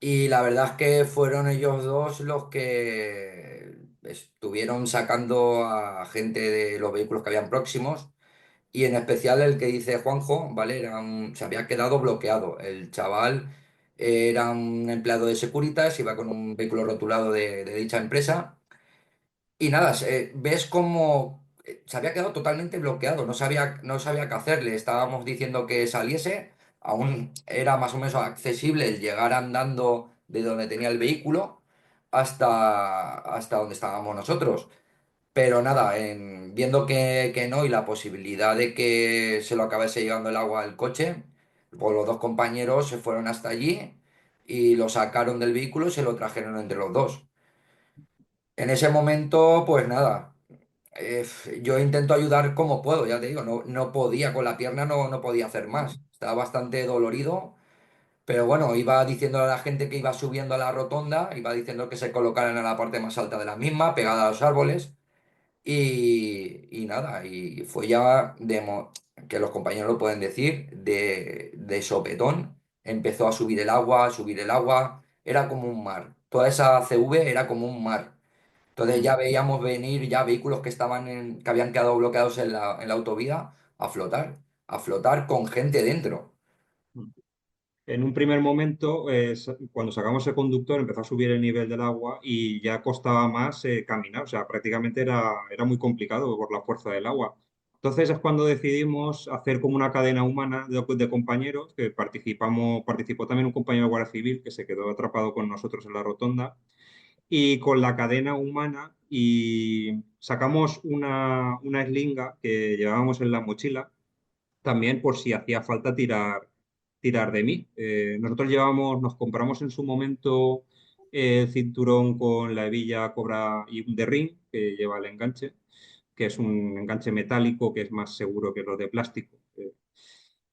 D: Y la verdad es que fueron ellos dos los que estuvieron sacando a gente de los vehículos que habían próximos. Y en especial el que dice Juanjo, ¿vale? Se había quedado bloqueado. El chaval era un empleado de Securitas, iba con un vehículo rotulado de dicha empresa. Y nada, ves cómo se había quedado totalmente bloqueado, no sabía qué hacerle. Estábamos diciendo que saliese, aún era más o menos accesible el llegar andando de donde tenía el vehículo hasta donde estábamos nosotros. Pero nada, viendo que no y la posibilidad de que se lo acabase llevando el agua al coche, Pues los dos compañeros se fueron hasta allí y lo sacaron del vehículo y se lo trajeron entre los dos. En ese momento, pues nada, eh, yo intento ayudar como puedo, ya te digo, no podía con la pierna, no podía hacer más. Estaba bastante dolorido, pero bueno, iba diciendo a la gente que iba subiendo a la rotonda, iba diciendo que se colocaran en la parte más alta de la misma, pegada a los árboles. Y nada, y fue ya que los compañeros lo pueden decir, de sopetón. Empezó a subir el agua, a subir el agua. Era como un mar. Toda esa CV era como un mar. Entonces ya veíamos venir ya vehículos que que habían quedado bloqueados en la autovía a flotar con gente dentro.
E: En un primer momento, cuando sacamos el conductor, empezó a subir el nivel del agua y ya costaba más caminar, o sea, prácticamente era muy complicado por la fuerza del agua. Entonces es cuando decidimos hacer como una cadena humana de compañeros, que participó también un compañero de Guardia Civil que se quedó atrapado con nosotros en la rotonda, y con la cadena humana y sacamos una eslinga que llevábamos en la mochila también por si hacía falta tirar de mí. Nosotros nos compramos en su momento el cinturón con la hebilla Cobra y un de ring que lleva el enganche, que es un enganche metálico que es más seguro que los de plástico.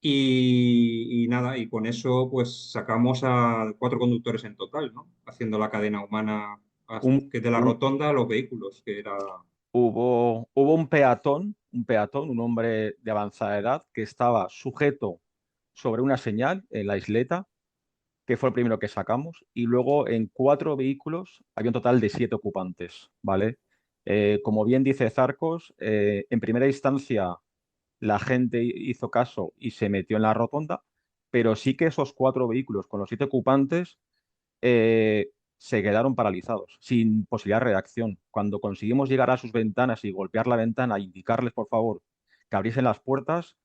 E: Y nada, y con eso pues sacamos a 4 conductores en total, ¿no? Haciendo la cadena humana
F: Un,
E: que de la
F: un-
E: rotonda a los vehículos, que era...
F: hubo un peatón, un hombre de avanzada edad, que estaba sujeto sobre una señal en la isleta, que fue el primero que sacamos, y luego en 4 vehículos había un total de 7 ocupantes, ¿vale? Como bien dice Zarcos, en primera instancia la gente hizo caso y se metió en la rotonda, pero sí que esos 4 vehículos con los 7 ocupantes se quedaron paralizados, sin posibilidad de reacción. Cuando conseguimos llegar a sus ventanas y golpear la ventana e indicarles, por favor, que abriesen las puertas,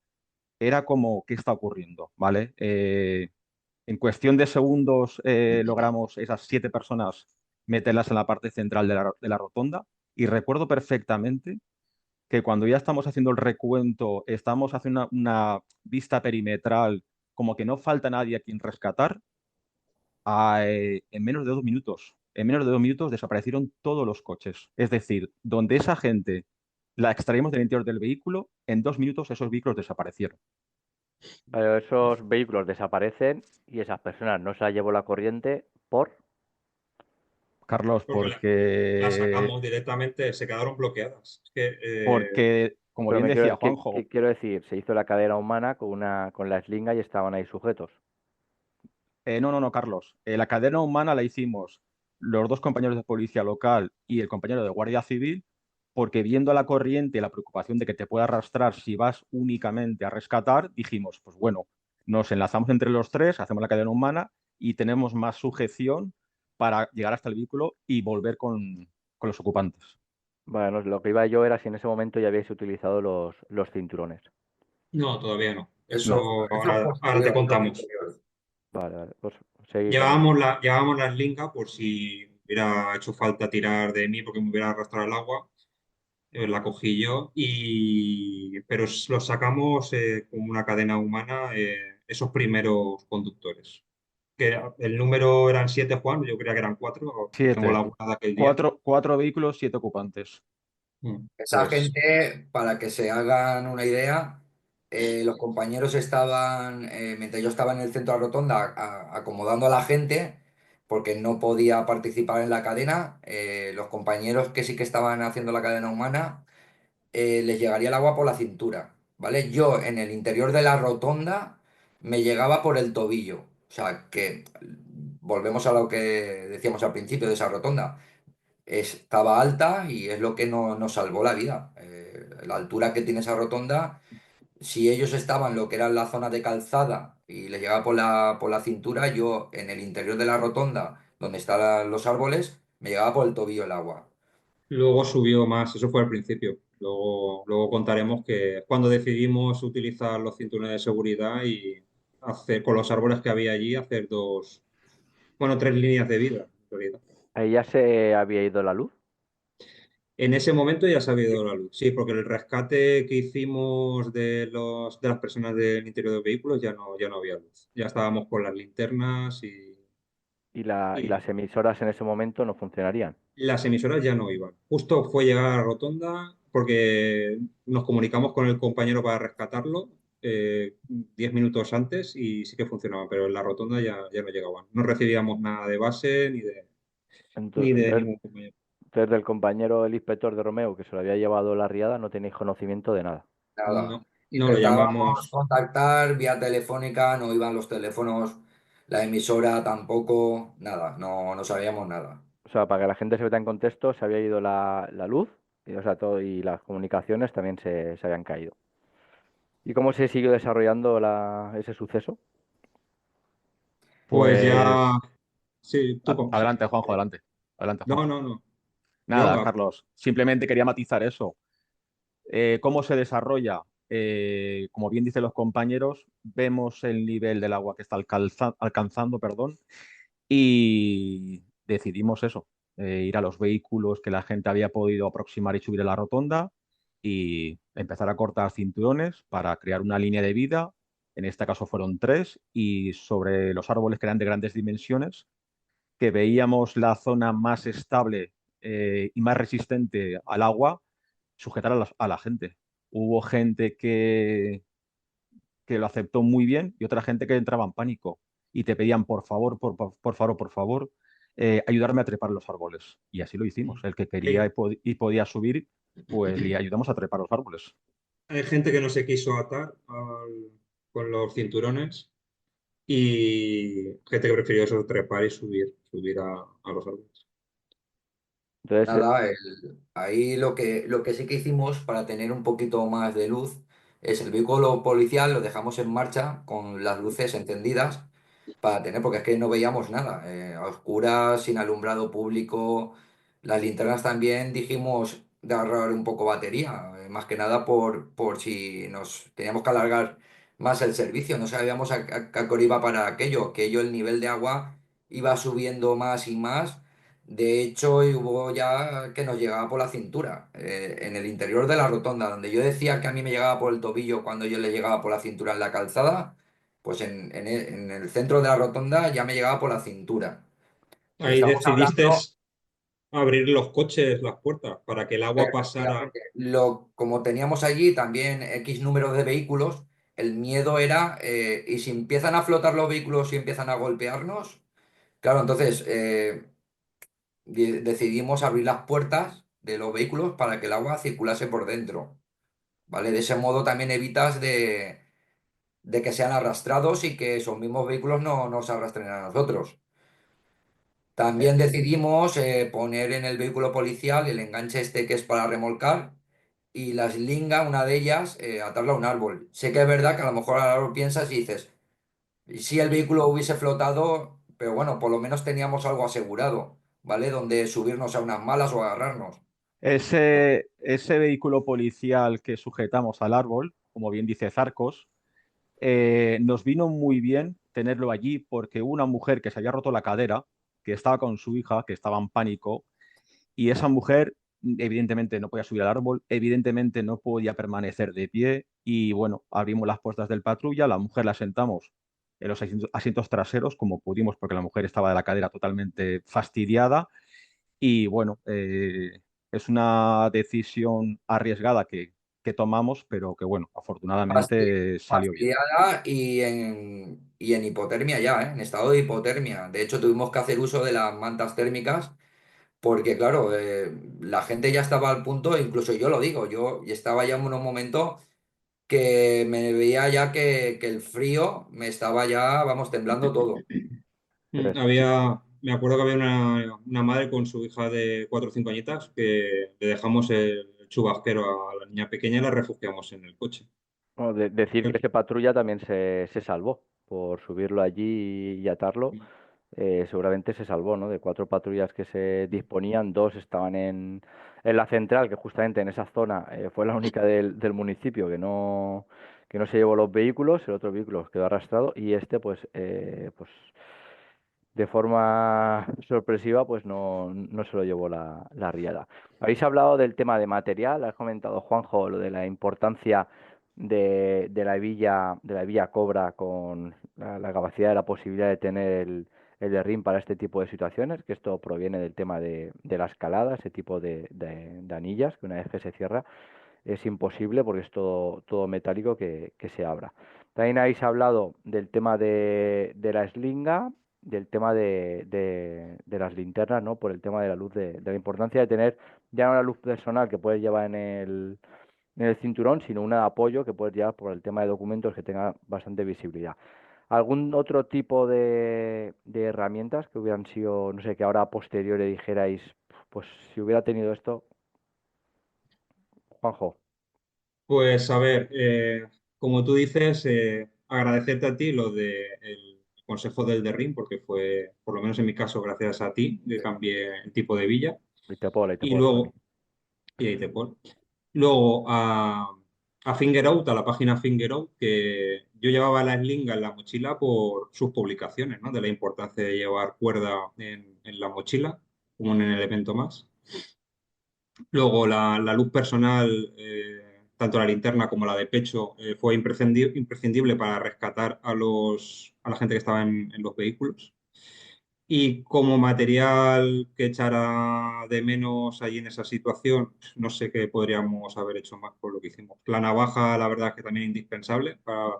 F: era como, ¿qué está ocurriendo? ¿Vale? En cuestión de segundos logramos esas 7 personas meterlas en la parte central de la rotonda, y recuerdo perfectamente que cuando ya estamos haciendo el recuento, estamos haciendo una vista perimetral, como que no falta nadie a quien rescatar, en menos de 2 minutos. En menos de 2 minutos desaparecieron todos los coches. Es decir, donde esa gente la extraímos del interior del vehículo, en 2 minutos esos vehículos desaparecieron.
C: Pero esos vehículos desaparecen y esas personas no se las llevó la corriente por...
F: Carlos,
E: Porque la sacamos directamente, se quedaron bloqueadas. Es que
F: como
C: Pero
F: bien
C: me
F: decía
C: quiero,
F: Juanjo,
C: quiero decir, se hizo la cadena humana con la eslinga y estaban ahí sujetos.
F: no, no, no, Carlos, la cadena humana la hicimos los 2 compañeros de policía local y el compañero de guardia civil, porque viendo la corriente y la preocupación de que te pueda arrastrar si vas únicamente a rescatar, dijimos, pues bueno, nos enlazamos entre los tres, hacemos la cadena humana y tenemos más sujeción para llegar hasta el vehículo y volver con los ocupantes.
C: Bueno, lo que iba yo era si en ese momento ya habíais utilizado los cinturones.
E: no, todavía no. Eso
F: No,
D: Eso es
E: ahora te
D: posterior, eso es
E: contamos.
C: Vale, vale, pues seguí con...
E: Llevábamos la eslinga por si hubiera hecho falta tirar de mí porque me hubiera arrastrado el agua. La cogí yo, pero los sacamos con una cadena humana, esos primeros conductores. Que el número eran 7, Juan, yo creía que eran 4. Tengo la
F: 7.
E: de aquel día.
F: Cuatro vehículos, 7 ocupantes.
D: Esa
E: Pues
D: gente, para que se hagan una idea, los compañeros estaban, mientras yo estaba en el centro de la rotonda, acomodando a la gente, porque no podía participar en la cadena, los compañeros que sí que estaban haciendo la cadena humana, les llegaría el agua por la cintura, ¿vale? Yo en el interior de la rotonda me llegaba por el tobillo, o sea que volvemos a lo que decíamos al principio de esa rotonda, estaba alta y es lo que nos salvó la vida. La altura que tiene esa rotonda, si ellos estaban lo que era la zona de calzada y les llegaba por la cintura, yo en el interior de la rotonda, donde están los árboles, me llegaba por el tobillo el agua.
E: luego subió más, eso fue al principio. Luego contaremos que cuando decidimos utilizar los cinturones de seguridad y hacer con los árboles que había allí, hacer bueno, 3 líneas de vida, en realidad.
C: Ahí ya se había ido la luz.
E: En ese momento ya se había ido la luz, sí, porque el rescate que hicimos de las personas del interior de los vehículos ya no había luz. Ya estábamos con las linternas
C: Y
E: y
C: las emisoras en ese momento no funcionarían.
E: las emisoras ya no iban. Justo fue llegar a la rotonda porque nos comunicamos con el compañero para rescatarlo 10 minutos antes y sí que funcionaba, pero en la rotonda ya no llegaban. No recibíamos nada de base ni de
C: Entonces,
E: ningún compañero.
C: entonces del compañero, el inspector de Romeo, que se lo había llevado la riada, no tenéis conocimiento de nada.
D: Nada.
E: No, no lo
D: Intentábamos
E: llamamos.
D: contactar vía telefónica, no iban los teléfonos, la emisora tampoco, nada, no sabíamos nada.
C: O sea, para que la gente se meta en contexto, se había ido la luz y, o sea, todo, y las comunicaciones también se habían caído. ¿Y cómo se siguió desarrollando ese suceso?
E: Pues ya,
F: Pues
E: sí,
F: adelante, Juanjo, adelante. Adelante,
E: No,
F: Juanjo.
E: no, no. Yo,
F: Nada, Carlos, simplemente quería matizar eso. ¿Cómo se desarrolla? Como bien dicen los compañeros, vemos el nivel del agua que está alcanzando, perdón, y decidimos eso, ir a los vehículos que la gente había podido aproximar y subir a la rotonda y empezar a cortar cinturones para crear una línea de vida. En este caso fueron tres, y sobre los árboles que eran de grandes dimensiones, que veíamos la zona más estable y más resistente al agua, sujetar a a la gente. Hubo gente que lo aceptó muy bien y otra gente que entraba en pánico y te pedían, por favor, por favor, por favor, ayudarme a trepar los árboles. Y así lo hicimos. El que quería
E: hay,
F: y podía subir, pues le ayudamos a trepar los árboles.
E: hay gente que no se quiso atar con los cinturones y gente que prefirió eso, trepar y subir a los árboles.
C: Entonces,
D: Nada, ahí lo que sí que hicimos para tener un poquito más de luz es el vehículo policial lo dejamos en marcha con las luces encendidas para tener, porque es que no veíamos nada, a oscuras, sin alumbrado público, las linternas también dijimos de ahorrar un poco batería, más que nada por si nos teníamos que alargar más el servicio, no sabíamos a qué hora iba para aquello, que ello el nivel de agua iba subiendo más y más. De hecho, hubo ya que nos llegaba por la cintura, en el interior de la rotonda, donde yo decía que a mí me llegaba por el tobillo cuando yo le llegaba por la cintura en la calzada, pues en el centro de la rotonda ya me llegaba por la cintura.
E: Ahí
D: Estamos
E: decidiste
D: hablando,
E: abrir los coches, las puertas, para que el agua pasara.
D: efectivamente, como teníamos allí también X números de vehículos, el miedo era, ¿y si empiezan a flotar los vehículos y empiezan a golpearnos? Claro, entonces decidimos abrir las puertas de los vehículos para que el agua circulase por dentro, ¿vale? De ese modo también evitas de que sean arrastrados y que esos mismos vehículos no nos arrastren a nosotros.
C: eh,
D: También decidimos poner en el vehículo policial el enganche este que es para remolcar y la slinga, una de ellas, atarla a un árbol. Sé que es verdad que a lo mejor ahora lo piensas y dices, ¿y si el vehículo hubiese flotado? Pero bueno, por lo menos teníamos algo asegurado, ¿vale? Donde subirnos a unas malas o agarrarnos.
F: Ese vehículo policial que sujetamos al árbol, como bien dice Zarcos, nos vino muy bien tenerlo allí porque hubo una mujer que se había roto la cadera, que estaba con su hija, que estaba en pánico, y esa mujer evidentemente no podía subir al árbol, evidentemente no podía permanecer de pie, y bueno, abrimos las puertas del patrulla, la mujer la sentamos en los asientos traseros como pudimos porque la mujer estaba de la cadera totalmente fastidiada, y bueno, es una decisión arriesgada que tomamos, pero que bueno,
D: Fasti-
F: afortunadamente salió bien.
D: Fastidiada y en hipotermia ya, ¿eh? En estado de hipotermia. De hecho, tuvimos que hacer uso de las mantas térmicas porque, claro, la gente ya estaba al punto, incluso yo lo digo, yo estaba ya en un momento que me veía ya que el frío me estaba ya, vamos, temblando todo.
C: entonces,
E: Me acuerdo que había una madre con su hija de 4 o 5 añitas que le dejamos el chubasquero a la niña pequeña y la refugiamos en el coche.
C: bueno, decir que ese patrulla también se salvó por subirlo allí y atarlo. Seguramente se salvó, ¿no? De cuatro patrullas que se disponían, dos estaban en la central, que justamente en esa zona fue la única del municipio que no se llevó los vehículos, el otro vehículo quedó arrastrado y este, pues de forma sorpresiva, pues no se lo llevó la riada. Habéis hablado del tema de material, has comentado, Juanjo, lo de la importancia de la hebilla cobra con la capacidad de la posibilidad de tener el herrín para este tipo de situaciones, que esto proviene del tema de la escalada, ese tipo de anillas, que una vez que se cierra es imposible porque es todo metálico que se abra. También habéis hablado del tema de la eslinga, del tema de las linternas, ¿no? Por el tema de la luz, de la importancia de tener ya no la luz personal que puedes llevar en el cinturón, sino una de apoyo que puedes llevar por el tema de documentos que tenga bastante visibilidad. ¿Algún otro tipo de herramientas que hubieran sido, no sé, que ahora a posteriori dijerais, pues si hubiera tenido esto, Juanjo?
E: Pues a ver, como tú dices, agradecerte a ti lo del consejo del derrim, porque fue, por lo menos en mi caso, gracias a ti, que cambié el tipo de villa.
C: Ahí te
E: Y
C: puedo, Juan.
E: luego, y ahí te pon. Luego a Finger Out, a la página Finger Out, que yo llevaba la slinga en la mochila por sus publicaciones, ¿no? De la importancia de llevar cuerda en la mochila, como un elemento más. Luego la luz personal, tanto la linterna como la de pecho, fue imprescindible para rescatar a la gente que estaba en los vehículos. Y como material que echara de menos allí en esa situación, no sé qué podríamos haber hecho más por lo que hicimos. La navaja, la verdad es que también indispensable para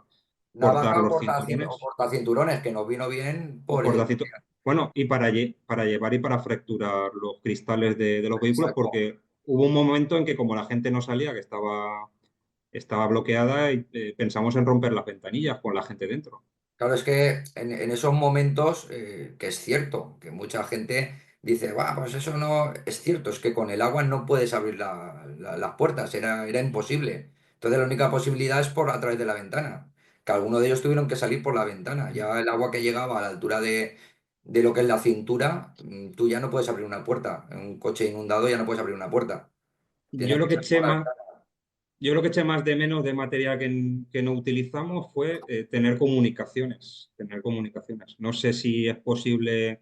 E: cortar
D: Navaja
E: los cinturones
D: o cinturones, que nos vino bien
E: o
D: por...
E: cortacito. Bueno, y para llevar y para fracturar los cristales de los vehículos,
D: Exacto.
E: porque hubo un momento en que como la gente no salía, que estaba bloqueada, y pensamos en romper las ventanillas con la gente dentro.
D: Claro, es que en esos momentos, que es cierto, que mucha gente dice, va, pues eso no es cierto, es que con el agua no puedes abrir las puertas, era imposible. Entonces la única posibilidad es por a través de la ventana, que algunos de ellos tuvieron que salir por la ventana. Ya el agua que llegaba a la altura de lo que es la cintura, tú ya no puedes abrir una puerta. En un coche inundado ya no puedes abrir una puerta.
E: Yo
D: Tienes
E: lo
D: que
E: que
D: salir
E: eché
D: por la
E: más,
D: ventana.
E: yo lo que eché más de menos de material que no utilizamos fue tener comunicaciones, tener comunicaciones. No sé si es posible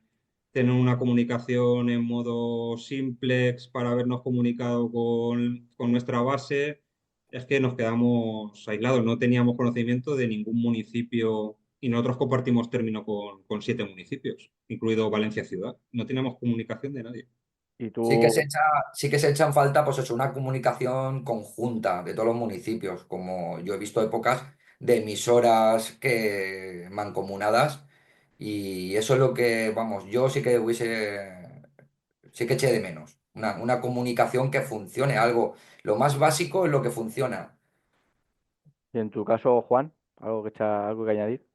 E: tener una comunicación en modo simplex para habernos comunicado con nuestra base. Es que nos quedamos aislados, no teníamos conocimiento de ningún municipio y nosotros compartimos término con 7 municipios, incluido Valencia Ciudad. No teníamos comunicación de nadie.
C: Y
D: Sí que
C: tú,
D: se echa, sí que se echan falta, pues eso, una comunicación conjunta de todos los municipios, como yo he visto épocas de emisoras que mancomunadas, y eso es lo que, vamos, yo sí que eché de menos, una comunicación que funcione, algo, lo más básico es lo que funciona.
C: y en tu caso, Juan, algo que añadir.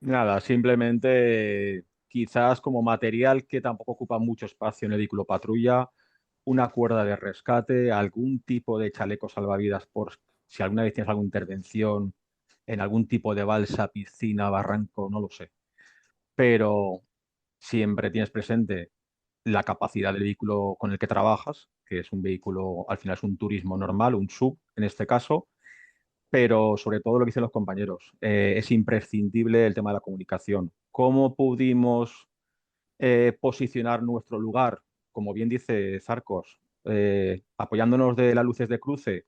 F: Nada, simplemente quizás como material que tampoco ocupa mucho espacio en el vehículo patrulla, una cuerda de rescate, algún tipo de chaleco salvavidas por si alguna vez tienes alguna intervención en algún tipo de balsa, piscina, barranco, no lo sé. Pero siempre tienes presente la capacidad del vehículo con el que trabajas, que es un vehículo, al final es un turismo normal, un sub en este caso, pero sobre todo lo que dicen los compañeros, es imprescindible el tema de la comunicación. ¿Cómo pudimos posicionar nuestro lugar? Como bien dice Zarcos, apoyándonos de las luces de cruce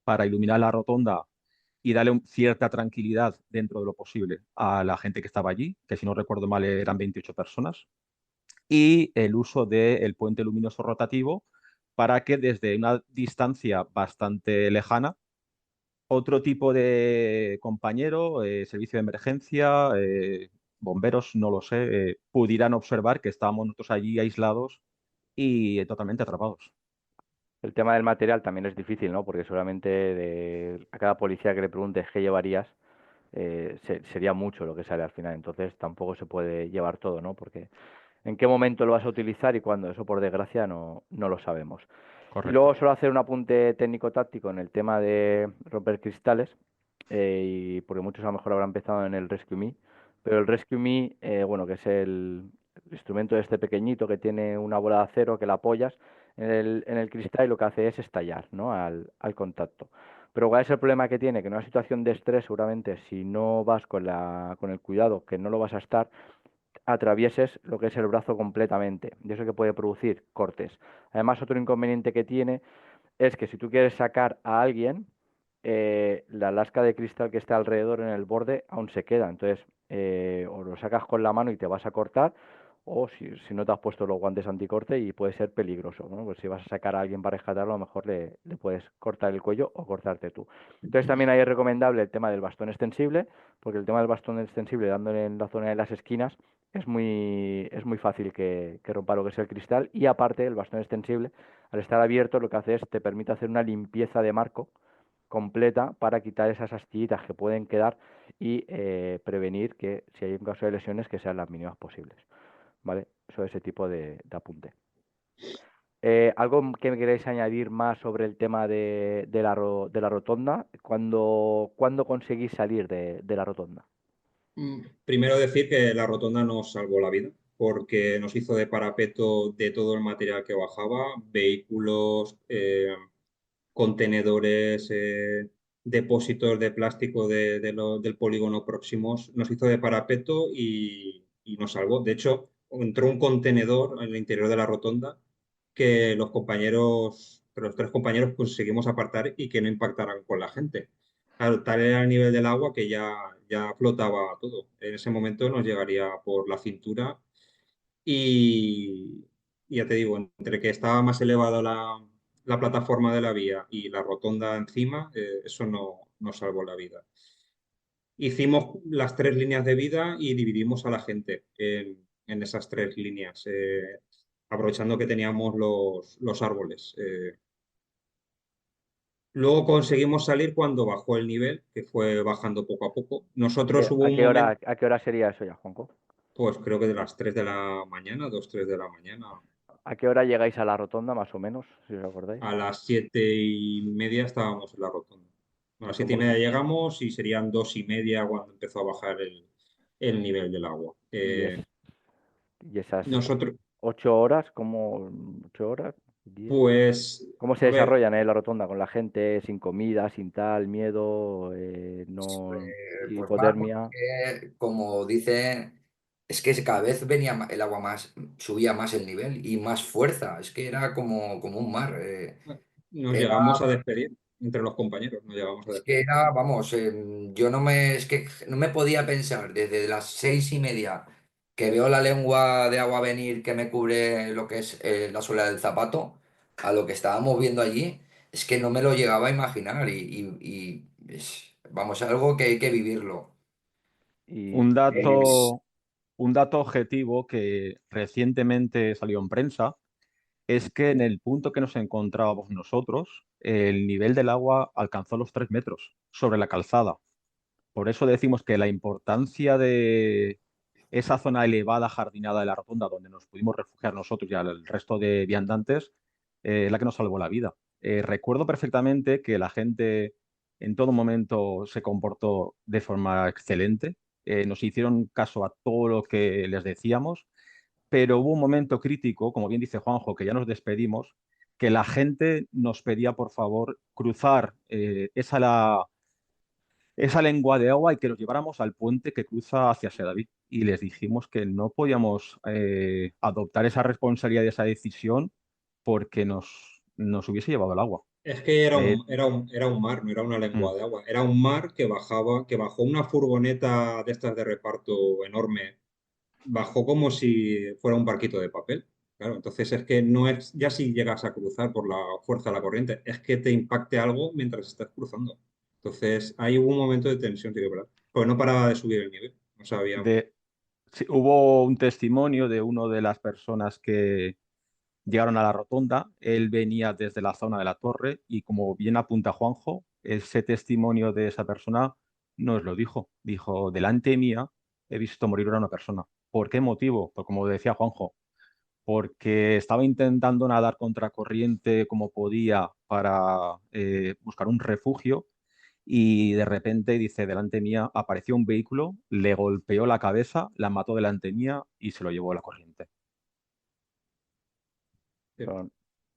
F: para iluminar la rotonda y darle cierta tranquilidad dentro de lo posible a la gente que estaba allí, que si no recuerdo mal eran 28 personas, y el uso del puente luminoso rotativo para que desde una distancia bastante lejana otro tipo de compañero, servicio de emergencia, bomberos, no lo sé, pudieran observar que estábamos nosotros allí aislados y totalmente atrapados.
C: El tema del material también es difícil, ¿no? Porque seguramente a cada policía que le preguntes qué llevarías, sería mucho lo que sale al final. Entonces tampoco se puede llevar todo, ¿no? Porque en qué momento lo vas a utilizar y cuándo, eso por desgracia no lo sabemos. Y luego
F: Correcto.
C: suelo hacer un apunte técnico-táctico en el tema de romper cristales, y porque muchos a lo mejor habrán empezado en el Rescue Me, pero el Rescue Me, bueno, que es el instrumento este pequeñito que tiene una bola de acero que la apoyas en el cristal y lo que hace es estallar, ¿no? Al contacto. Pero ¿cuál es el problema que tiene? Que en una situación de estrés, seguramente, si no vas con el cuidado, que no lo vas a estar, atravieses lo que es el brazo completamente, y eso que puede producir cortes. Además, otro inconveniente que tiene es que si tú quieres sacar a alguien, la lasca de cristal que está alrededor en el borde aún se queda. Entonces, o lo sacas con la mano y te vas a cortar, o si no te has puesto los guantes anticorte y puede ser peligroso, ¿no? Pues si vas a sacar a alguien para rescatarlo, a lo mejor le puedes cortar el cuello o cortarte tú. Entonces también ahí es recomendable el tema del bastón extensible, porque el tema del bastón extensible dándole en la zona de las esquinas es muy fácil que rompa lo que es el cristal, y aparte el bastón extensible al estar abierto lo que hace es te permite hacer una limpieza de marco completa para quitar esas astillitas que pueden quedar y prevenir que si hay un caso de lesiones que sean las mínimas posibles, ¿vale? Eso es ese tipo de apunte. ¿Algo que me queréis añadir más sobre el tema de la rotonda? ¿Cuándo conseguís salir de la rotonda?
E: Primero decir que la rotonda nos salvó la vida porque nos hizo de parapeto de todo el material que bajaba, vehículos, contenedores, depósitos de plástico del polígono próximos, nos hizo de parapeto y nos salvó. De hecho, entró un contenedor en el interior de la rotonda que los tres compañeros conseguimos apartar y que no impactaran con la gente. Claro, tal era el nivel del agua que ya flotaba todo. En ese momento nos llegaría por la cintura y ya te digo, entre que estaba más elevada la plataforma de la vía y la rotonda encima, eso no nos salvó la vida. Hicimos las tres líneas de vida y dividimos a la gente en esas tres líneas, aprovechando que teníamos los árboles. Luego conseguimos salir cuando bajó el nivel, que fue bajando poco a poco. Nosotros hubo
C: ¿A
E: un
C: qué hora,
E: momento,
C: a qué hora sería eso ya, Juanjo?
E: pues creo que de las 3 de la mañana, 2 3 de la mañana.
C: ¿A qué hora llegáis a la rotonda, más o menos, si os acordáis?
E: A las 7:30 estábamos en la rotonda. A
C: Que
E: las
C: son
E: 7:30 llegamos y serían 2:30 cuando empezó a bajar el nivel del agua.
C: y, es, y esas
E: Nosotros,
C: 8 horas, ¿cómo? 8 horas, 10.
E: pues,
C: ¿Cómo se
E: a ver,
C: desarrollan la rotonda con la gente sin comida, sin tal, miedo,
D: Pues,
C: no,
D: pues mal,
C: hipotermia?
D: porque como dice, es que cada vez venía el agua más, subía más el nivel y más fuerza, es que era como un mar.
E: nos
D: Era,
E: llegamos a despedir entre los compañeros, nos llegamos a
D: es que
E: despedir.
D: era, vamos, yo es que no me podía pensar desde las 6:30 que veo la lengua de agua venir que me cubre lo que es la suela del zapato, a lo que estábamos viendo allí, es que no me lo llegaba a imaginar vamos, algo que hay que vivirlo.
C: Y
F: Un
D: Es-
F: dato, un dato objetivo que recientemente salió en prensa es que en el punto que nos encontrábamos nosotros, el nivel del agua alcanzó los 3 metros sobre la calzada. Por eso decimos que la importancia de esa zona elevada, jardinada de la rotonda, donde nos pudimos refugiar nosotros y el resto de viandantes, es la que nos salvó la vida. Recuerdo perfectamente que la gente en todo momento se comportó de forma excelente. Nos hicieron caso a todo lo que les decíamos, pero hubo un momento crítico, como bien dice Juanjo, que ya nos despedimos, que la gente nos pedía por favor cruzar esa lengua de agua y que los lleváramos al puente que cruza hacia Sedaví. Y les dijimos que no podíamos adoptar esa responsabilidad y esa decisión porque nos hubiese llevado el agua.
E: Es que
F: De,
E: era un mar, no era una
F: mm,
E: lengua de agua. Era un mar que bajó una furgoneta de estas de reparto enorme, bajó como si fuera un barquito de papel. Claro, entonces es que no es, ya si llegas a cruzar por la fuerza de la corriente, es que te impacte algo mientras estás cruzando. Entonces ahí hubo un momento de tensión, sí que es verdad. Porque no paraba de subir el nivel, no sabíamos.
F: de- sí, hubo un testimonio de una de las personas que llegaron a la rotonda. Él venía desde la zona de la torre y como bien apunta Juanjo, ese testimonio de esa persona nos lo dijo. Dijo, delante mía he visto morir a una persona. ¿Por qué motivo? Pues como decía Juanjo, porque estaba intentando nadar contracorriente como podía para buscar un refugio y de repente, dice, delante mía apareció un vehículo, le golpeó la cabeza, la mató delante mía y se lo llevó a la corriente.
C: son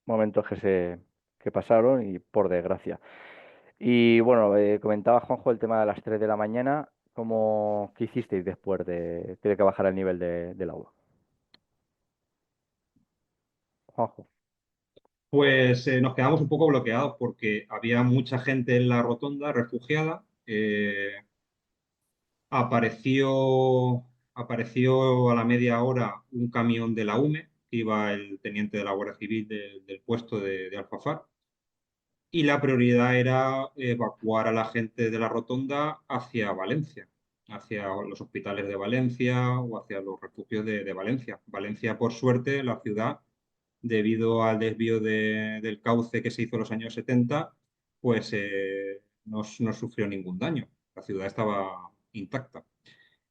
C: momentos que pasaron y por desgracia. Y bueno, comentaba Juanjo el tema de las 3 de la mañana. ¿Qué hicisteis después de que bajara el nivel del agua? Juanjo.
E: Pues nos quedamos un poco bloqueados porque había mucha gente en la rotonda refugiada. Apareció a la media hora un camión de la UME, que iba el teniente de la Guardia Civil del puesto de Alfafar, y la prioridad era evacuar a la gente de la rotonda hacia Valencia, hacia los hospitales de Valencia o hacia los refugios de Valencia. Valencia, por suerte, la ciudad, debido al desvío del cauce que se hizo en los años 70, pues no sufrió ningún daño. La ciudad estaba intacta.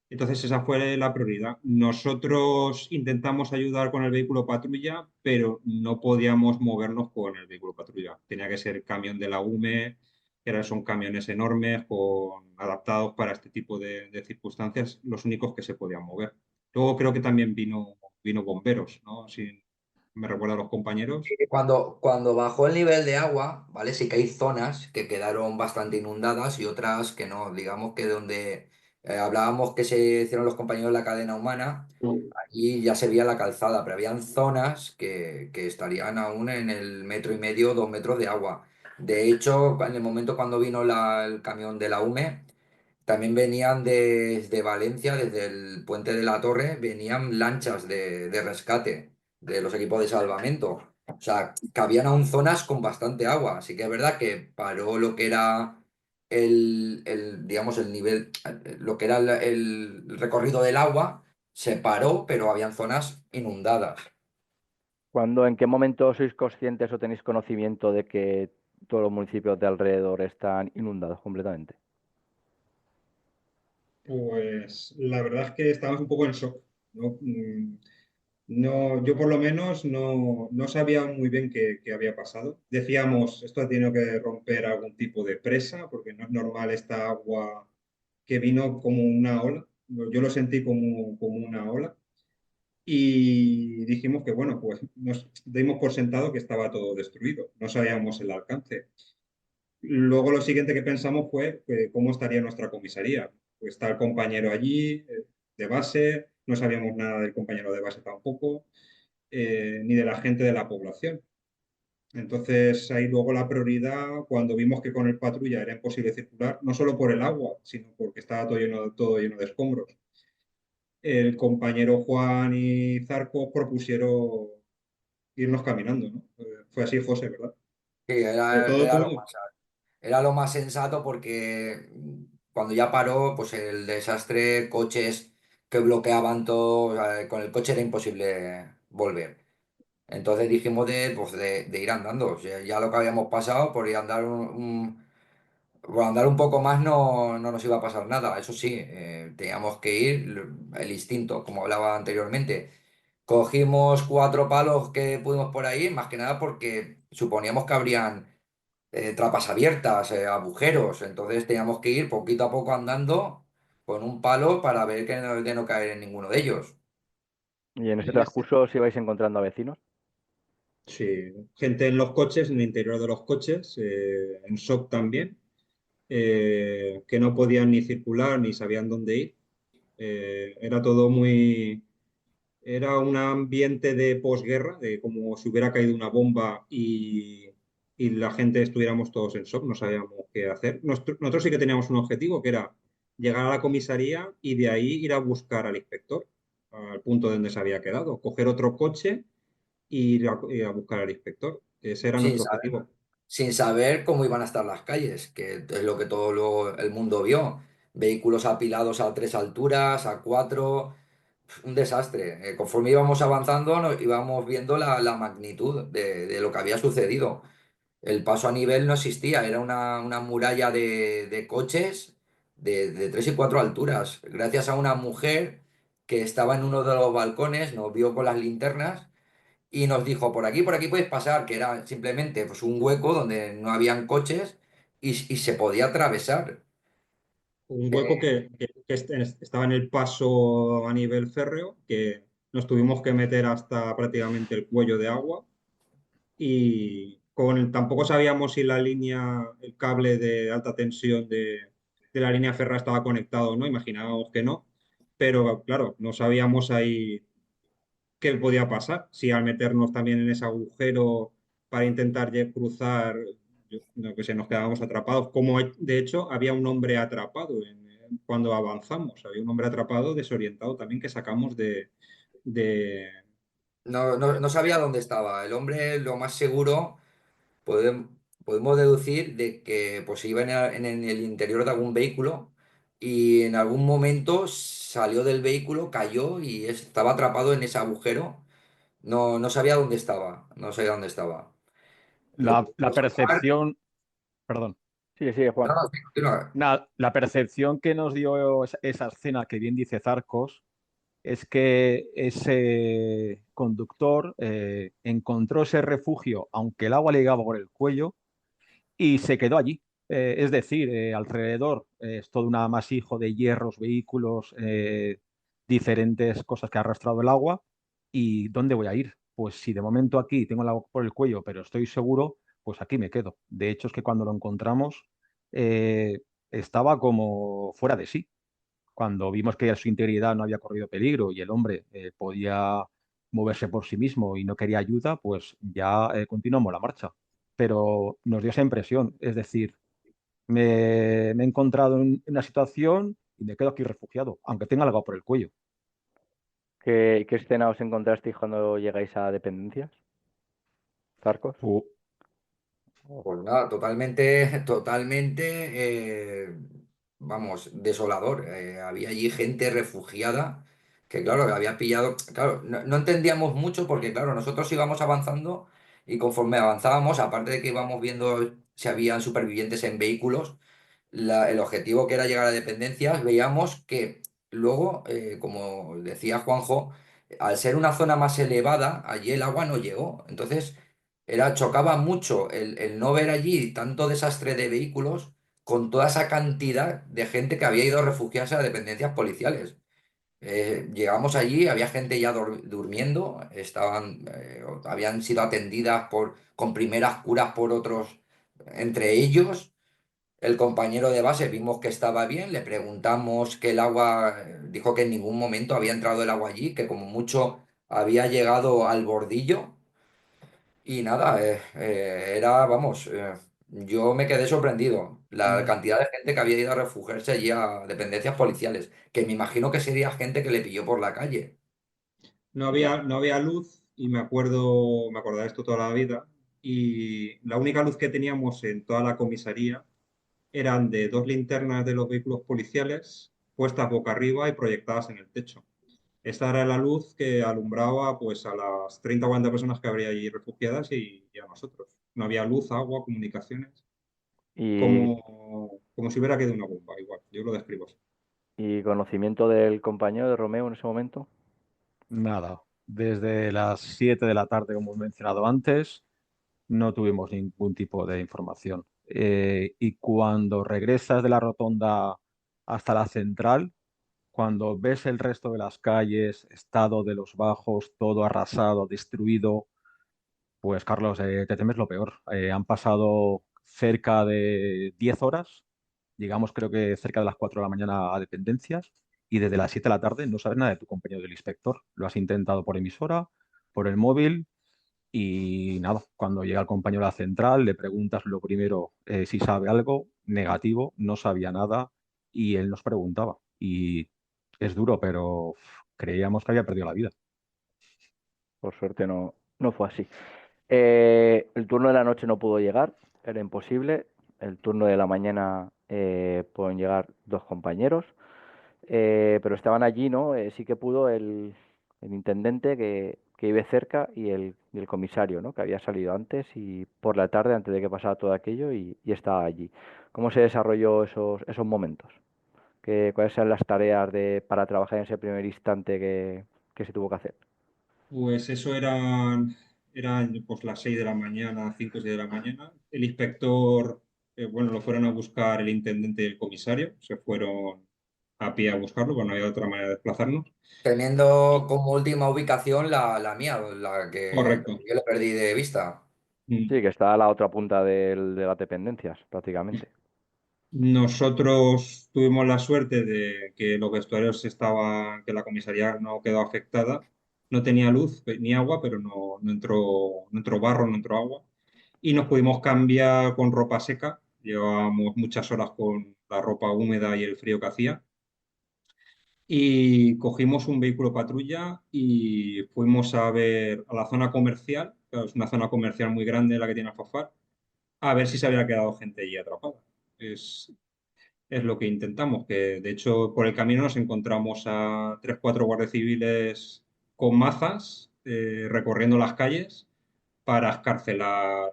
E: Entonces esa fue la prioridad. Nosotros intentamos ayudar con el vehículo patrulla, pero no podíamos movernos con el vehículo patrulla. Tenía que ser camión de la UME, son camiones enormes, adaptados para este tipo de circunstancias, los únicos que se podían mover. Luego creo que también vino bomberos, ¿no? Si me recuerdan los compañeros.
D: Cuando bajó el nivel de agua, ¿vale? Sí que hay zonas que quedaron bastante inundadas y otras que no. Digamos que donde hablábamos que se hicieron los compañeros de la cadena humana, allí ya se veía la calzada, pero habían zonas que estarían aún en el metro y medio, 2 metros de agua. De hecho, en el momento cuando vino el camión de la UME, también venían desde Valencia, desde el puente de la Torre, venían lanchas de rescate de los equipos de salvamento. O sea, que habían aún zonas con bastante agua. Así que es verdad que paró lo que era digamos, el nivel, lo que era el recorrido del agua, se paró, pero habían zonas inundadas.
C: ¿En qué momento sois conscientes o tenéis conocimiento de que todos los municipios de alrededor están inundados completamente?
E: Pues la verdad es que estábamos un poco en shock, ¿no? No, yo por lo menos no sabía muy bien qué había pasado. Decíamos, esto ha tenido que romper algún tipo de presa, porque no es normal esta agua que vino como una ola. Yo lo sentí como una ola. Y dijimos que, bueno, pues nos dimos por sentado que estaba todo destruido. No sabíamos el alcance. Luego lo siguiente que pensamos fue cómo estaría nuestra comisaría. Pues está el compañero allí, de base, no sabíamos nada del compañero de base tampoco, ni de la gente de la población. Entonces ahí luego la prioridad, cuando vimos que con el patrulla era imposible circular, no solo por el agua, sino porque estaba todo lleno de escombros. El compañero Juan y Zarco propusieron irnos caminando, ¿no? Fue así, José, ¿verdad?
D: Sí,
E: Pero
D: era,
E: todo,
D: era
E: todo,
D: lo más, era lo más sensato porque cuando ya paró, pues el desastre, coches que bloqueaban todo, o sea, con el coche era imposible volver. Entonces dijimos de ir andando. O sea, ya lo que habíamos pasado, por ir a andar por andar un poco más no nos iba a pasar nada. Eso sí, teníamos que ir, el instinto, como hablaba anteriormente. Cogimos 4 palos que pudimos por ahí, más que nada porque suponíamos que habrían trapas abiertas, agujeros. Entonces teníamos que ir poquito a poco andando con un palo para ver de no caer en ninguno de ellos.
C: Y en ese
E: en este
C: transcurso os ibais encontrando a vecinos.
E: Sí, gente en los coches, en el interior de los coches, en shock también, que no podían ni circular ni sabían dónde ir. Era todo era un ambiente de posguerra, de como si hubiera caído una bomba y la gente estuviéramos todos en shock, no sabíamos qué hacer. Nosotros sí que teníamos un objetivo, que era llegar a la comisaría y de ahí ir a buscar al inspector, al punto donde se había quedado, coger otro coche y ir a buscar al inspector. Ese era
D: Sin
E: nuestro
D: saber,
E: objetivo.
D: sin saber cómo iban a estar las calles, que es lo que todo el mundo vio. Vehículos apilados a 3 alturas, a 4, un desastre. Conforme íbamos avanzando, íbamos viendo la magnitud de lo que había sucedido. El paso a nivel no existía, era una muralla de coches de 3 y 4 alturas. Gracias a una mujer que estaba en uno de los balcones, nos vio con las linternas y nos dijo, por aquí puedes pasar, que era simplemente pues, un hueco donde no habían coches y se podía atravesar.
E: Un hueco
D: Eh,
E: estaba en el paso a nivel férreo, que nos tuvimos que meter hasta prácticamente el cuello de agua y tampoco sabíamos si la línea, el cable de alta tensión de la línea férrea estaba conectado, ¿no? Imaginábamos que no, pero claro, no sabíamos ahí qué podía pasar. Si al meternos también en ese agujero para intentar cruzar, no que sé, nos quedábamos atrapados. Como de hecho había un hombre atrapado cuando avanzamos, había un hombre atrapado desorientado también que sacamos de...
D: No sabía dónde estaba. El hombre, lo más seguro, podem- podemos deducir de que pues iba en el interior de algún vehículo y en algún momento salió del vehículo, cayó y estaba atrapado en ese agujero. No sabía dónde estaba, no sabía dónde estaba. Lo
F: La,
D: que
F: la percepción, perdón.
C: Sí, sí,
D: no,
C: Juan.
D: no, sí, continúa.
F: La percepción que nos dio esa escena que bien dice Zarcos es que ese conductor encontró ese refugio, aunque el agua le llegaba por el cuello, y se quedó allí. Es decir, alrededor es todo un amasijo de hierros, vehículos, diferentes cosas que ha arrastrado el agua. ¿Y dónde voy a ir? Pues si de momento aquí tengo el agua por el cuello, pero estoy seguro, pues aquí me quedo. De hecho, es que cuando lo encontramos, eh, estaba como fuera de sí. Cuando vimos que su integridad no había corrido peligro y el hombre podía moverse por sí mismo y no quería ayuda, pues ya continuamos la marcha. Pero nos dio esa impresión, es decir, me he encontrado en una situación y me quedo aquí refugiado, aunque tenga algo por el cuello.
C: ¿Qué escena os encontrasteis cuando llegáis a dependencias, Zarcos?
F: Fu-
D: Pues nada, totalmente, vamos, desolador. Había allí gente refugiada que, claro, que había pillado. Claro, no entendíamos mucho porque, claro, nosotros íbamos avanzando y conforme avanzábamos, aparte de que íbamos viendo si habían supervivientes en vehículos, el objetivo que era llegar a dependencias, veíamos que luego, como decía Juanjo, al ser una zona más elevada, allí el agua no llegó. Entonces, chocaba mucho el no ver allí tanto desastre de vehículos con toda esa cantidad de gente que había ido a refugiarse a dependencias policiales. Llegamos allí, había gente ya durmiendo, habían sido atendidas con primeras curas por otros entre ellos. El compañero de base vimos que estaba bien, le preguntamos que el agua, dijo que en ningún momento había entrado el agua allí, que como mucho había llegado al bordillo y nada, vamos, yo me quedé sorprendido la
E: Mm.
D: cantidad de gente que había ido a refugiarse allí a dependencias policiales, que me imagino que sería gente que le pilló por la calle.
E: No había luz y me acordaré de esto toda la vida. Y la única luz que teníamos en toda la comisaría eran de dos linternas de los vehículos policiales puestas boca arriba y proyectadas en el techo. Esta era la luz que alumbraba pues a las 30 o 40 personas que habría allí refugiadas y a nosotros. No había luz, agua, comunicaciones,
C: Y,
E: como si hubiera quedado una bomba, igual. Yo lo describo así.
C: y conocimiento del compañero de Romeo en ese momento.
F: Nada, desde las 7 de la tarde, como he mencionado antes, no tuvimos ningún tipo de información. Y cuando regresas de la rotonda hasta la central, cuando ves el resto de las calles, estado de los bajos, todo arrasado, destruido, pues Carlos, te temes lo peor. Han pasado cerca de 10 horas, llegamos creo que cerca de las 4 de la mañana a dependencias y desde las 7 de la tarde no sabes nada de tu compañero del inspector. Lo has intentado por emisora, por el móvil y nada, cuando llega el compañero a la central le preguntas lo primero si sabe algo, negativo, no sabía nada y él nos preguntaba. Y es duro, pero creíamos que había perdido la vida.
C: Por suerte no fue así. El turno de la noche no pudo llegar, era imposible. El turno de la mañana pueden llegar dos compañeros, pero estaban allí, ¿no? Sí que pudo el intendente que vive cerca y el comisario, ¿no? Que había salido antes y por la tarde, antes de que pasara todo aquello, y estaba allí. ¿Cómo se desarrolló esos momentos? ¿Cuáles eran las tareas para trabajar en ese primer instante que se tuvo que hacer?
E: Pues eran pues las 6 de la mañana, 5 o 6 de la mañana. El inspector, bueno, lo fueron a buscar el intendente y el comisario. Se fueron a pie a buscarlo, porque no había otra manera de desplazarnos.
D: Teniendo como última ubicación la mía, la que
E: Correcto.
D: yo le perdí de vista.
E: Mm.
C: Sí, que está a la otra punta de las dependencias, prácticamente.
E: Nosotros tuvimos la suerte de que los vestuarios estaban, que la comisaría no quedó afectada. No tenía luz ni agua, pero no entró barro, no entró agua. Y nos pudimos cambiar con ropa seca. Llevábamos muchas horas con la ropa húmeda y el frío que hacía. Y cogimos un vehículo patrulla y fuimos a ver a la zona comercial, claro, es una zona comercial muy grande la que tiene Alfafar, a ver si se había quedado gente allí atrapada. Es, es lo que intentamos, que de hecho por el camino nos encontramos a tres, cuatro guardias civiles con mazas recorriendo las calles para escarcelar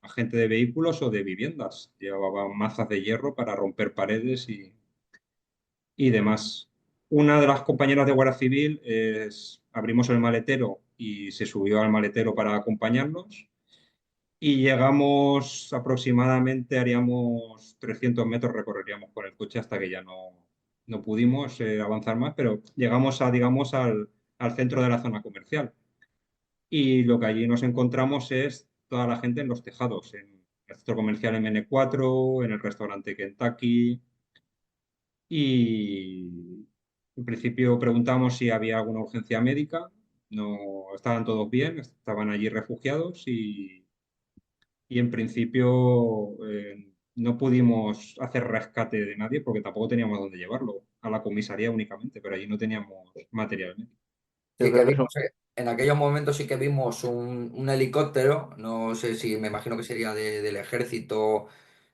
E: a gente de vehículos o de viviendas. Llevaban mazas de hierro para romper paredes y demás. Una de las compañeras de Guardia Civil abrimos el maletero y se subió al maletero para acompañarnos y llegamos aproximadamente, haríamos 300 metros, recorreríamos con el coche hasta que ya no pudimos avanzar más, pero llegamos digamos, al centro de la zona comercial. Y lo que allí nos encontramos es toda la gente en los tejados, en el centro comercial MN4, en el restaurante Kentucky. Y en principio preguntamos si había alguna urgencia médica. No, estaban todos bien, estaban allí refugiados y en principio no pudimos hacer rescate de nadie porque tampoco teníamos dónde llevarlo, a la comisaría únicamente, pero allí no teníamos material médico.
C: Yo
D: Sí que
C: creo que eso,
D: vimos, en aquellos momentos sí que vimos un helicóptero, no sé si me imagino que sería del ejército,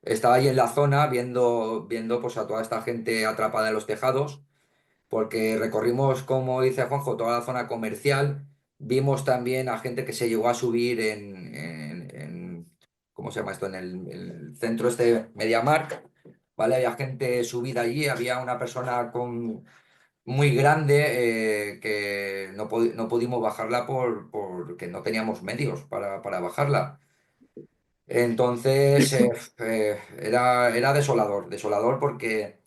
D: estaba ahí en la zona viendo pues a toda esta gente atrapada en los tejados, porque recorrimos, como dice Juanjo, toda la zona comercial, vimos también a gente que se llegó a subir ¿cómo se llama esto? En el centro este MediaMarkt, ¿vale? Había gente subida allí, había una persona muy grande que no pudimos bajarla porque no teníamos medios para bajarla. Entonces era desolador, desolador porque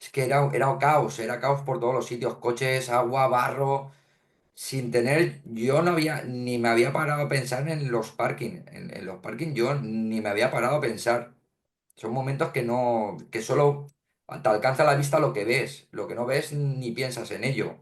D: es que era caos por todos los sitios, coches, agua, barro, sin tener, yo no había, ni me había parado a pensar en los parking, en los parking yo ni me había parado a pensar. Son momentos que no, que solo te alcanza a la vista lo que ves, lo que no ves ni piensas en ello.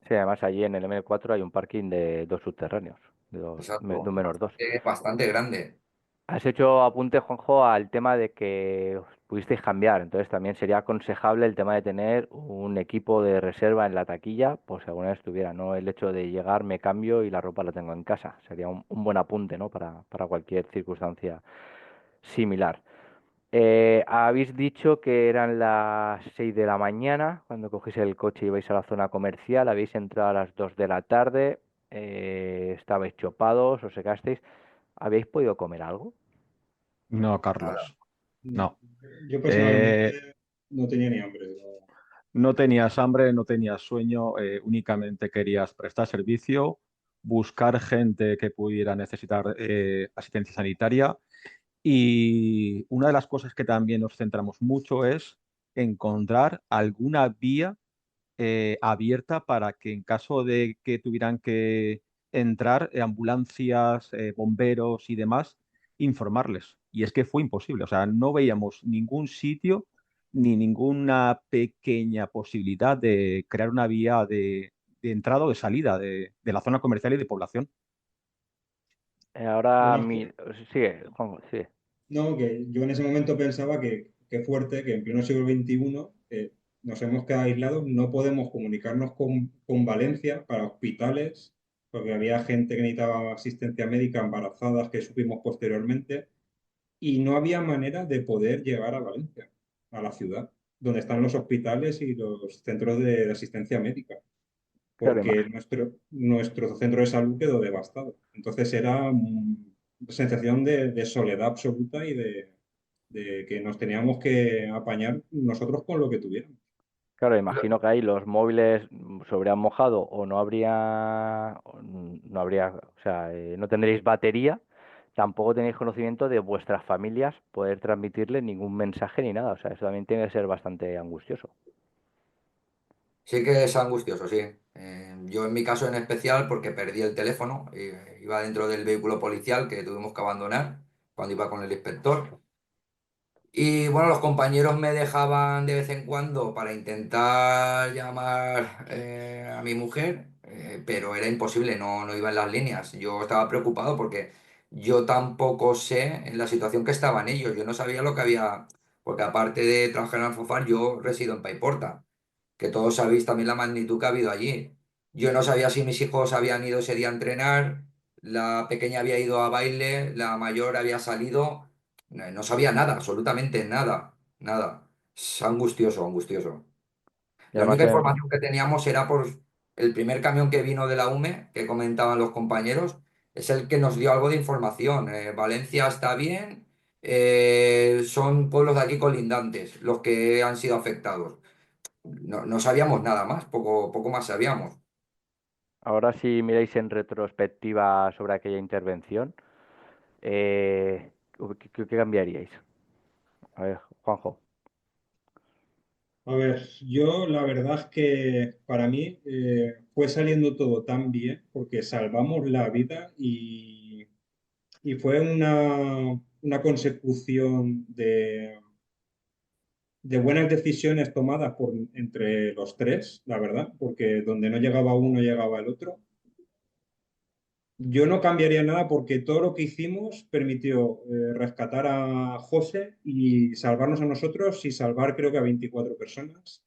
C: sí, además allí en el M4 hay un parking de dos subterráneos, de
D: Exacto,
C: un menos dos.
D: bastante grande.
C: Has hecho apunte, Juanjo, al tema de que os pudisteis cambiar. Entonces también sería aconsejable el tema de tener un equipo de reserva en la taquilla, por si alguna vez estuviera, no el hecho de llegar, me cambio y la ropa la tengo en casa. Sería un buen apunte, ¿no? Para cualquier circunstancia similar. Habéis dicho que eran las 6 de la mañana cuando cogéis el coche y ibais a la zona comercial. Habéis entrado a las 2 de la tarde. Estabais chopados, os secasteis. ¿Habéis podido comer algo?
F: No,
D: Nada.
F: Carlos, no.
E: Yo
F: Eh,
E: personalmente no tenía ni hambre.
F: no tenías hambre, no tenías sueño, únicamente querías prestar servicio, buscar gente que pudiera necesitar asistencia sanitaria. Y una de las cosas que también nos centramos mucho es encontrar alguna vía abierta para que en caso de que tuvieran que entrar ambulancias, bomberos y demás, informarles. Y es que fue imposible, o sea, no veíamos ningún sitio ni ninguna pequeña posibilidad de crear una vía de entrada o de salida de la zona comercial y de población.
C: Ahora
E: Bueno, es
C: mi...
E: que
C: Sigue, Juanjo, sigue.
E: no, que yo en ese momento pensaba que fuerte, que en pleno siglo XXI nos hemos quedado aislados, no podemos comunicarnos con Valencia para hospitales, porque había gente que necesitaba asistencia médica, embarazadas, que supimos posteriormente, y no había manera de poder llegar a Valencia, a la ciudad, donde están los hospitales y los centros de asistencia médica,
C: Claro,
E: porque nuestro centro de salud quedó devastado. Entonces era una sensación de soledad absoluta y de que nos teníamos que apañar nosotros con lo que tuviéramos.
C: claro, imagino que ahí los móviles se habrían mojado o no habría, o sea, no tendréis batería, tampoco tenéis conocimiento de vuestras familias, poder transmitirle ningún mensaje ni nada. O sea, eso también tiene que ser bastante angustioso.
D: Sí que es angustioso, sí. Yo en mi caso en especial porque perdí el teléfono, iba dentro del vehículo policial que tuvimos que abandonar cuando iba con el inspector. Y bueno, los compañeros me dejaban de vez en cuando para intentar llamar a mi mujer, pero era imposible, no iba en las líneas. Yo estaba preocupado porque yo tampoco sé en la situación que estaban ellos. Yo no sabía lo que había, porque aparte de trabajar en Alfafar, yo resido en Paiporta, que todos sabéis también la magnitud que ha habido allí. Yo no sabía si mis hijos habían ido ese día a entrenar, la pequeña había ido a baile, la mayor había salido. No sabía nada, absolutamente nada, nada. Es angustioso, angustioso.
C: Y
D: La
C: además
D: única información que teníamos era por el primer camión que vino de la UME, que comentaban los compañeros, es el que nos dio algo de información. Valencia está bien, son pueblos de aquí colindantes los que han sido afectados. No sabíamos nada más, poco más sabíamos.
C: ahora si miráis en retrospectiva sobre aquella intervención, ¿qué cambiaríais? A ver, Juanjo.
E: A ver, yo la verdad es que para mí fue saliendo todo tan bien porque salvamos la vida y fue una consecución de buenas decisiones tomadas entre los tres, la verdad, porque donde no llegaba uno llegaba el otro. Yo no cambiaría nada porque todo lo que hicimos permitió rescatar a José y salvarnos a nosotros y salvar creo que a 24 personas.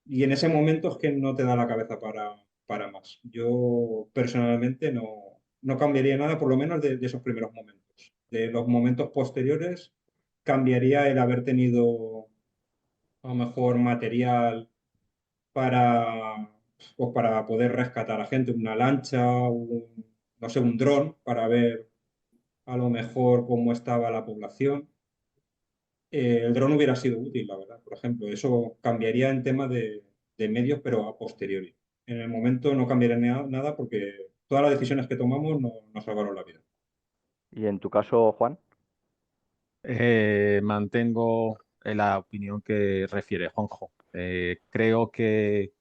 E: Y en ese momento es que no te da la cabeza para más. Yo personalmente no cambiaría nada, por lo menos de esos primeros momentos. De los momentos posteriores, cambiaría el haber tenido a lo mejor material para, pues, para poder rescatar a gente, una lancha, no sé, un dron para ver a lo mejor cómo estaba la población. El dron hubiera sido útil, la verdad, por ejemplo. Eso cambiaría en tema de medios, pero a posteriori. En el momento no cambiaría nada porque todas las decisiones que tomamos nos salvaron la vida.
C: Y en tu caso, Juan,
F: Mantengo la opinión que refiere Juanjo. Creo que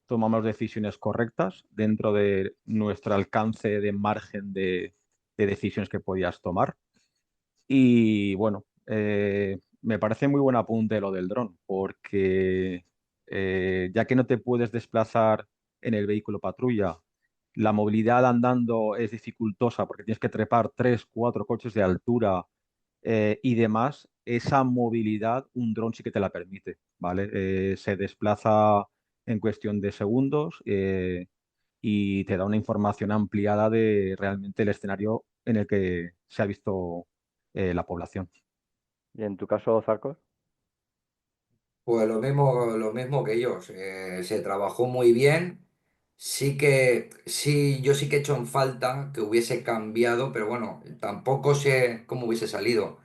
F: tomamos decisiones correctas dentro de nuestro alcance de margen de decisiones que podías tomar. Y bueno, me parece muy buen apunte lo del dron, porque ya que no te puedes desplazar en el vehículo patrulla, la movilidad andando es dificultosa porque tienes que trepar tres, cuatro coches de altura y demás, esa movilidad un dron sí que te la permite, ¿vale? Se desplaza en cuestión de segundos y te da una información ampliada de realmente el escenario en el que se ha visto la población.
C: y en tu caso, Zarcos.
D: Pues lo mismo que ellos. Se trabajó muy bien. Sí, yo sí que he hecho en falta que hubiese cambiado, pero bueno, tampoco sé cómo hubiese salido.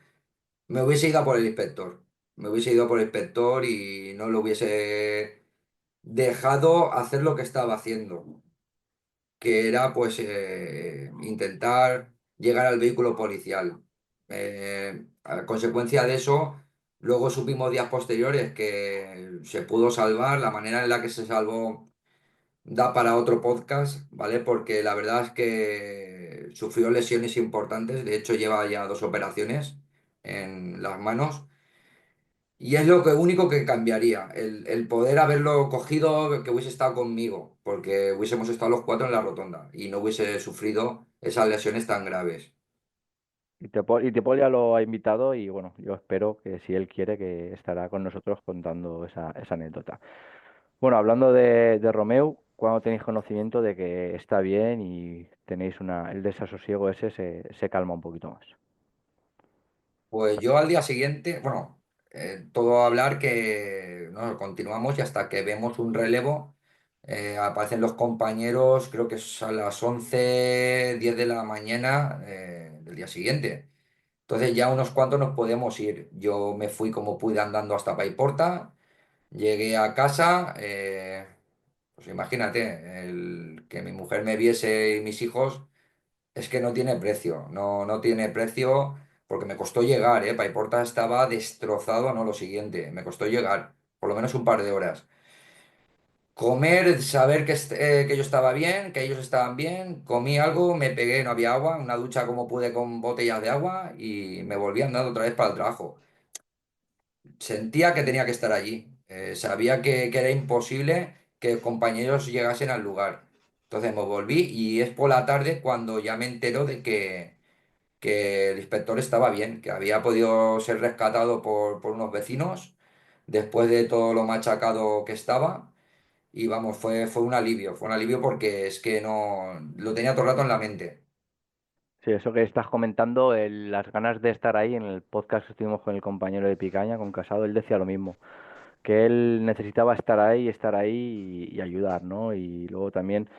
D: Me hubiese ido a por el inspector. Me hubiese ido a por el inspector y no lo hubiese dejado hacer lo que estaba haciendo, que era pues intentar llegar al vehículo policial. A consecuencia de eso, luego supimos días posteriores que se pudo salvar, la manera en la que se salvó da para otro podcast, ¿vale? Porque la verdad es que sufrió lesiones importantes, de hecho lleva ya 2 operaciones en las manos. Y es lo que único que cambiaría, el poder haberlo cogido, que hubiese estado conmigo, porque hubiésemos estado los cuatro en la rotonda y no hubiese sufrido esas lesiones tan graves.
C: Y Tepol ya lo ha invitado y bueno, yo espero que si él quiere que estará con nosotros contando esa anécdota. Bueno, hablando de Romeo, cuando tenéis conocimiento de que está bien y tenéis el desasosiego ese se calma un poquito más.
D: Pues yo al día siguiente, bueno, todo hablar que no, continuamos y hasta que vemos un relevo, aparecen los compañeros, creo que es a las 11:10 de la mañana del día siguiente. Entonces ya unos cuantos nos podemos ir. Yo me fui como pude andando hasta Paiporta. Llegué a casa, pues imagínate, que mi mujer me viese y mis hijos, es que no tiene precio, no tiene precio porque me costó llegar, ¿eh? Paiporta estaba destrozado, no lo siguiente, me costó llegar, por lo menos un par de horas. Comer, saber que yo estaba bien, que ellos estaban bien, comí algo, me pegué, no había agua, una ducha como pude con botellas de agua y me volví andando otra vez para el trabajo. Sentía que tenía que estar allí. Sabía que era imposible que compañeros llegasen al lugar. Entonces me volví y es por la tarde cuando ya me entero de que el inspector estaba bien, que había podido ser rescatado por unos vecinos después de todo lo machacado que estaba. Y vamos, fue un alivio porque es que no, lo tenía todo el rato en la mente.
C: Sí, eso que estás comentando, las ganas de estar ahí en el podcast que estuvimos con el compañero de Picaña, con Casado, él decía lo mismo, que él necesitaba estar ahí y ayudar, ¿no? Y luego también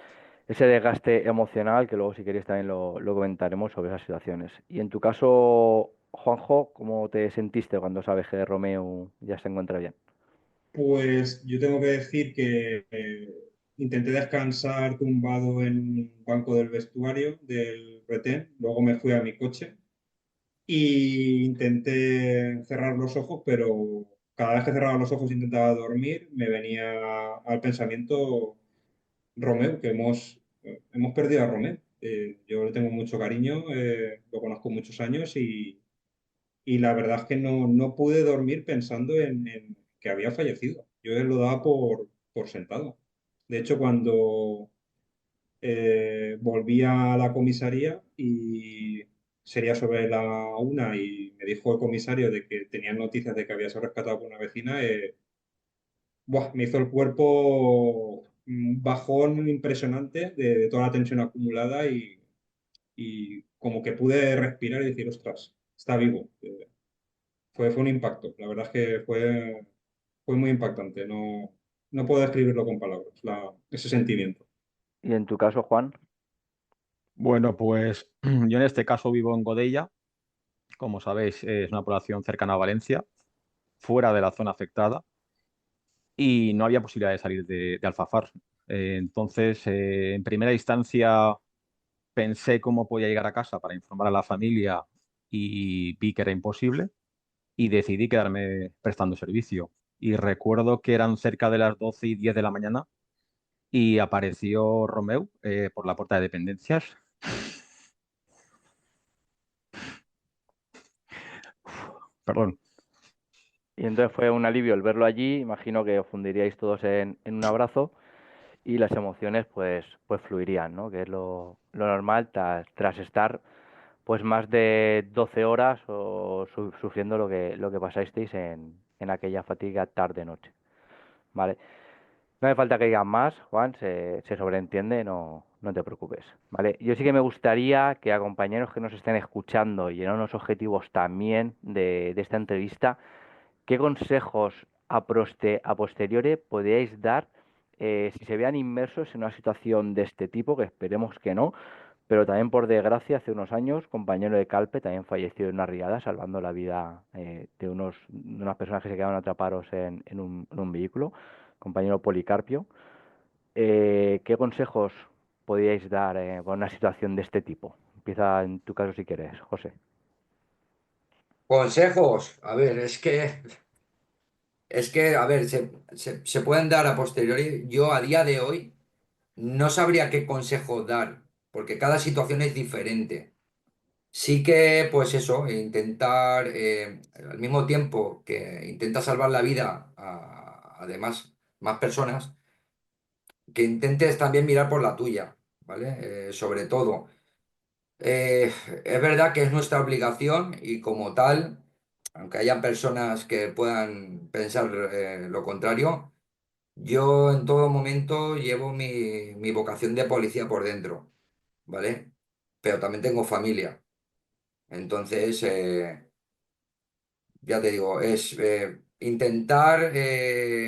C: ese desgaste emocional, que luego si queréis también lo comentaremos sobre esas situaciones. Y en tu caso, Juanjo, ¿cómo te sentiste cuando sabes que Romeo ya se encuentra bien?
E: Pues yo tengo que decir que intenté descansar tumbado en un banco del vestuario del retén, luego me fui a mi coche y intenté cerrar los ojos, pero cada vez que cerraba los ojos e intentaba dormir, me venía al pensamiento Romeo, que hemos perdido a Romeo. Yo le tengo mucho cariño, lo conozco muchos años y la verdad es que no pude dormir pensando en que había fallecido. Yo lo daba por sentado. De hecho, cuando volví a la comisaría y sería sobre la 1 y me dijo el comisario de que tenían noticias de que había sido rescatado por una vecina, buah, me hizo el cuerpo un bajón impresionante de toda la tensión acumulada y como que pude respirar y decir, ostras, está vivo. Fue un impacto. La verdad es que fue muy impactante. No puedo describirlo con palabras, ese sentimiento.
C: Y en tu caso, Juan,
F: Bueno, pues yo en este caso vivo en Godella. Como sabéis, es una población cercana a Valencia, fuera de la zona afectada, y no había posibilidad de salir de Alfafar. Entonces, en primera instancia, pensé cómo podía llegar a casa para informar a la familia y vi que era imposible y decidí quedarme prestando servicio. Y recuerdo que eran cerca de las 12:10 de la mañana y apareció Romeu por la puerta de dependencias. Perdón.
C: y entonces fue un alivio el verlo allí, imagino que os fundiríais todos en un abrazo y las emociones pues fluirían, ¿no? Que es lo normal tras estar pues más de 12 horas o sufriendo lo que pasasteis en aquella fatiga tarde-noche, ¿vale? No hace falta que digas más, Juan, se sobreentiende, no te preocupes, ¿vale? Yo sí que me gustaría que a compañeros que nos estén escuchando y en unos objetivos también de esta entrevista, ¿qué consejos a posteriori podríais dar si se vean inmersos en una situación de este tipo, que esperemos que no, pero también por desgracia hace unos años, compañero de Calpe también falleció en una riada salvando la vida de unas personas que se quedaron atrapados en un vehículo, compañero Policarpio. ¿Qué consejos podríais dar para una situación de este tipo? Empieza en tu caso si quieres, José.
D: Consejos, a ver, es que, a ver, se pueden dar a posteriori. Yo a día de hoy no sabría qué consejo dar, porque cada situación es diferente. Sí que, pues eso, intentar, al mismo tiempo que intenta salvar la vida a, además, más personas, que intentes también mirar por la tuya, ¿vale? Sobre todo. Es verdad que es nuestra obligación y como tal, aunque haya personas que puedan pensar lo contrario, yo en todo momento llevo mi vocación de policía por dentro, ¿vale? Pero también tengo familia. Entonces, ya te digo, es intentar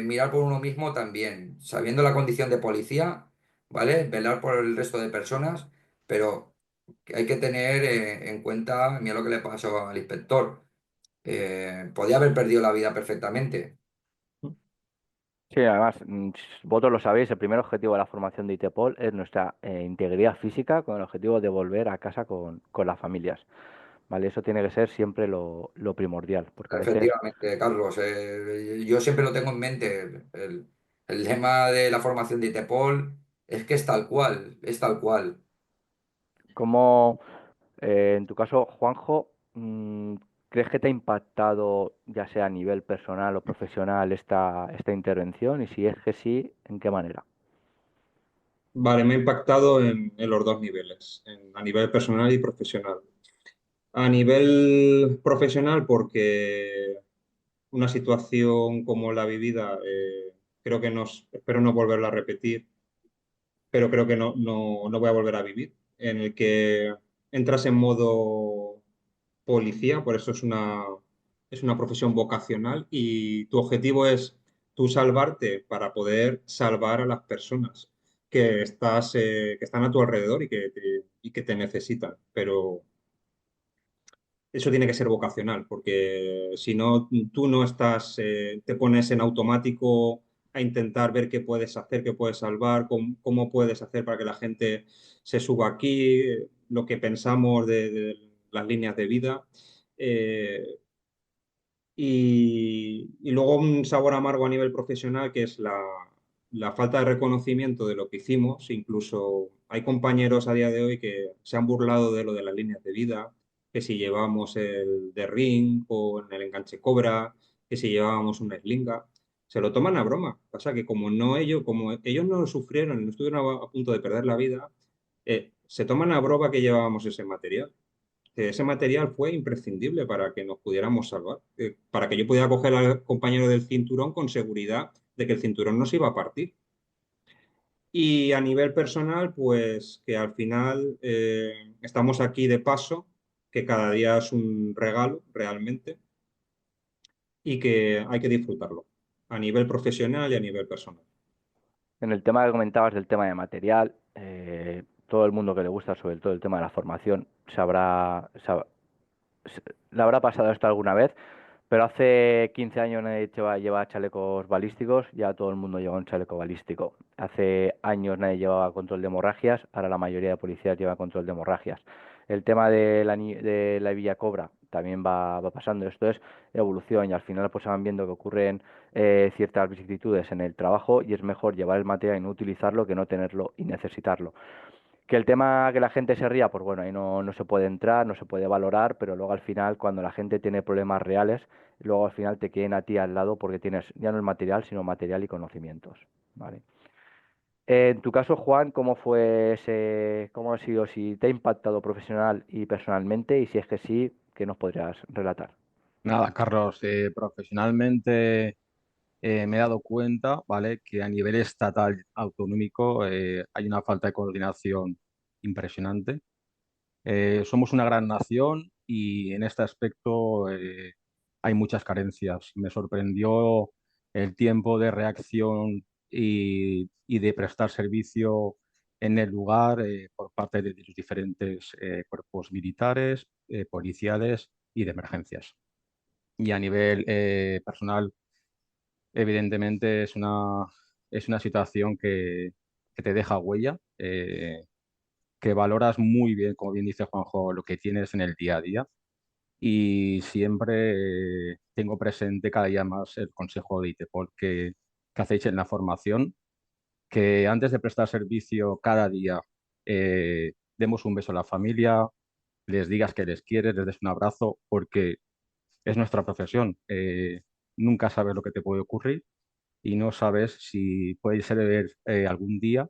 D: mirar por uno mismo también, sabiendo la condición de policía, ¿vale? Velar por el resto de personas, pero que hay que tener en cuenta, mira lo que le pasó al inspector. Podía haber perdido la vida perfectamente.
C: Sí, además, vosotros lo sabéis, el primer objetivo de la formación de ITPOL es nuestra integridad física con el objetivo de volver a casa con las familias, ¿vale? Eso tiene que ser siempre lo primordial, porque a veces,
D: Efectivamente, Carlos. Yo siempre lo tengo en mente. El lema de la formación de ITEPOL es que es tal cual, es tal cual.
C: ¿Cómo, en tu caso, Juanjo, crees que te ha impactado, ya sea a nivel personal o profesional, esta intervención? Y si es que sí, ¿en qué manera?
E: Vale, me ha impactado en los dos niveles, a nivel personal y profesional. A nivel profesional, porque una situación como la vivida, creo que espero no volverla a repetir, pero creo que no voy a volver a vivir, en el que entras en modo policía, por eso es una profesión vocacional y tu objetivo es tú salvarte para poder salvar a las personas que están a tu alrededor y que te necesitan. Pero eso tiene que ser vocacional, porque si no, tú no estás, te pones en automático a intentar ver qué puedes hacer, qué puedes salvar, cómo puedes hacer para que la gente se suba aquí, lo que pensamos de las líneas de vida. Eh, y luego un sabor amargo a nivel profesional, que es la falta de reconocimiento de lo que hicimos. Incluso hay compañeros a día de hoy que se han burlado de lo de las líneas de vida, que si llevábamos el de ring o en el enganche cobra, que si llevábamos una slinga. Se lo toman a broma. Pasa que como ellos no lo sufrieron y no estuvieron a punto de perder la vida, se toman a broma que llevábamos ese material, que ese material fue imprescindible para que nos pudiéramos salvar, para que yo pudiera coger al compañero del cinturón con seguridad de que el cinturón no se iba a partir. Y a nivel personal, pues que al final estamos aquí de paso, que cada día es un regalo realmente y que hay que disfrutarlo a nivel profesional y a nivel personal.
C: En el tema que comentabas del tema de material, todo el mundo que le gusta, sobre todo el tema de la formación, le habrá pasado esto alguna vez, pero hace 15 años nadie llevaba chalecos balísticos, ya todo el mundo lleva un chaleco balístico. Hace años nadie llevaba control de hemorragias, ahora la mayoría de policías lleva control de hemorragias. El tema de la Villa Cobra también va pasando. Esto es evolución y al final pues se van viendo que ocurren ciertas vicisitudes en el trabajo y es mejor llevar el material y no utilizarlo que no tenerlo y necesitarlo. Que el tema que la gente se ría, pues bueno, ahí no se puede entrar, no se puede valorar, pero luego al final, cuando la gente tiene problemas reales, luego al final te quieren a ti al lado porque tienes ya no el material, sino material y conocimientos, ¿vale? En tu caso, Juan, ¿cómo fue cómo ha sido, si te ha impactado profesional y personalmente, y si es que sí, qué nos podrías relatar?
F: Nada, Carlos, profesionalmente me he dado cuenta, ¿vale?, que a nivel estatal autonómico hay una falta de coordinación impresionante. Somos una gran nación y en este aspecto hay muchas carencias. Me sorprendió el tiempo de reacción y de prestar servicio en el lugar por parte de los diferentes cuerpos militares, policiales y de emergencias. Y a nivel personal, evidentemente es una situación que te deja huella. Que valoras muy bien, como bien dice Juanjo, lo que tienes en el día a día. Y siempre tengo presente cada día más el consejo de ITEPOL que hacéis en la formación, que antes de prestar servicio cada día demos un beso a la familia, les digas que les quieres, les des un abrazo, porque es nuestra profesión. Nunca sabes lo que te puede ocurrir y no sabes si puede ser algún día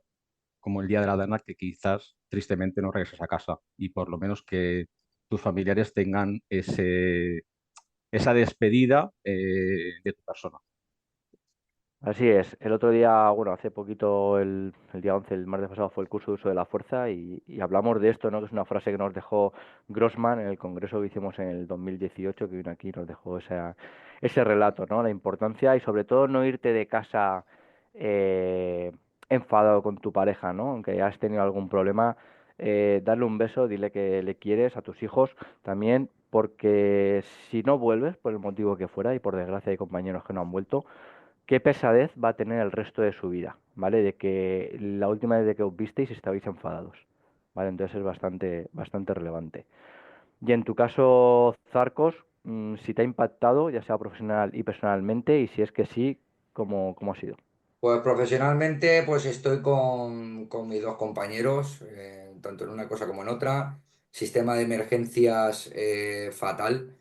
F: como el día de la dana, que quizás tristemente no regreses a casa y por lo menos que tus familiares tengan esa despedida de tu persona.
C: Así es. El otro día, bueno, hace poquito, el día 11, el martes pasado, fue el curso de uso de la fuerza y hablamos de esto, ¿no? Que es una frase que nos dejó Grossman en el congreso que hicimos en el 2018, que vino aquí y nos dejó ese relato, ¿no? La importancia y sobre todo no irte de casa eh, enfadado con tu pareja, ¿no? Aunque hayas tenido algún problema, darle un beso, dile que le quieres a tus hijos también, porque si no vuelves, por el motivo que fuera, y por desgracia hay compañeros que no han vuelto, qué pesadez va a tener el resto de su vida, ¿vale? De que la última vez de que os visteis estabais enfadados, ¿vale? Entonces es bastante relevante. Y en tu caso, Zarcos, si te ha impactado, ya sea profesional y personalmente, y si es que sí, ¿cómo ha sido?
D: Pues profesionalmente, pues estoy con mis dos compañeros, tanto en una cosa como en otra. Sistema de emergencias fatal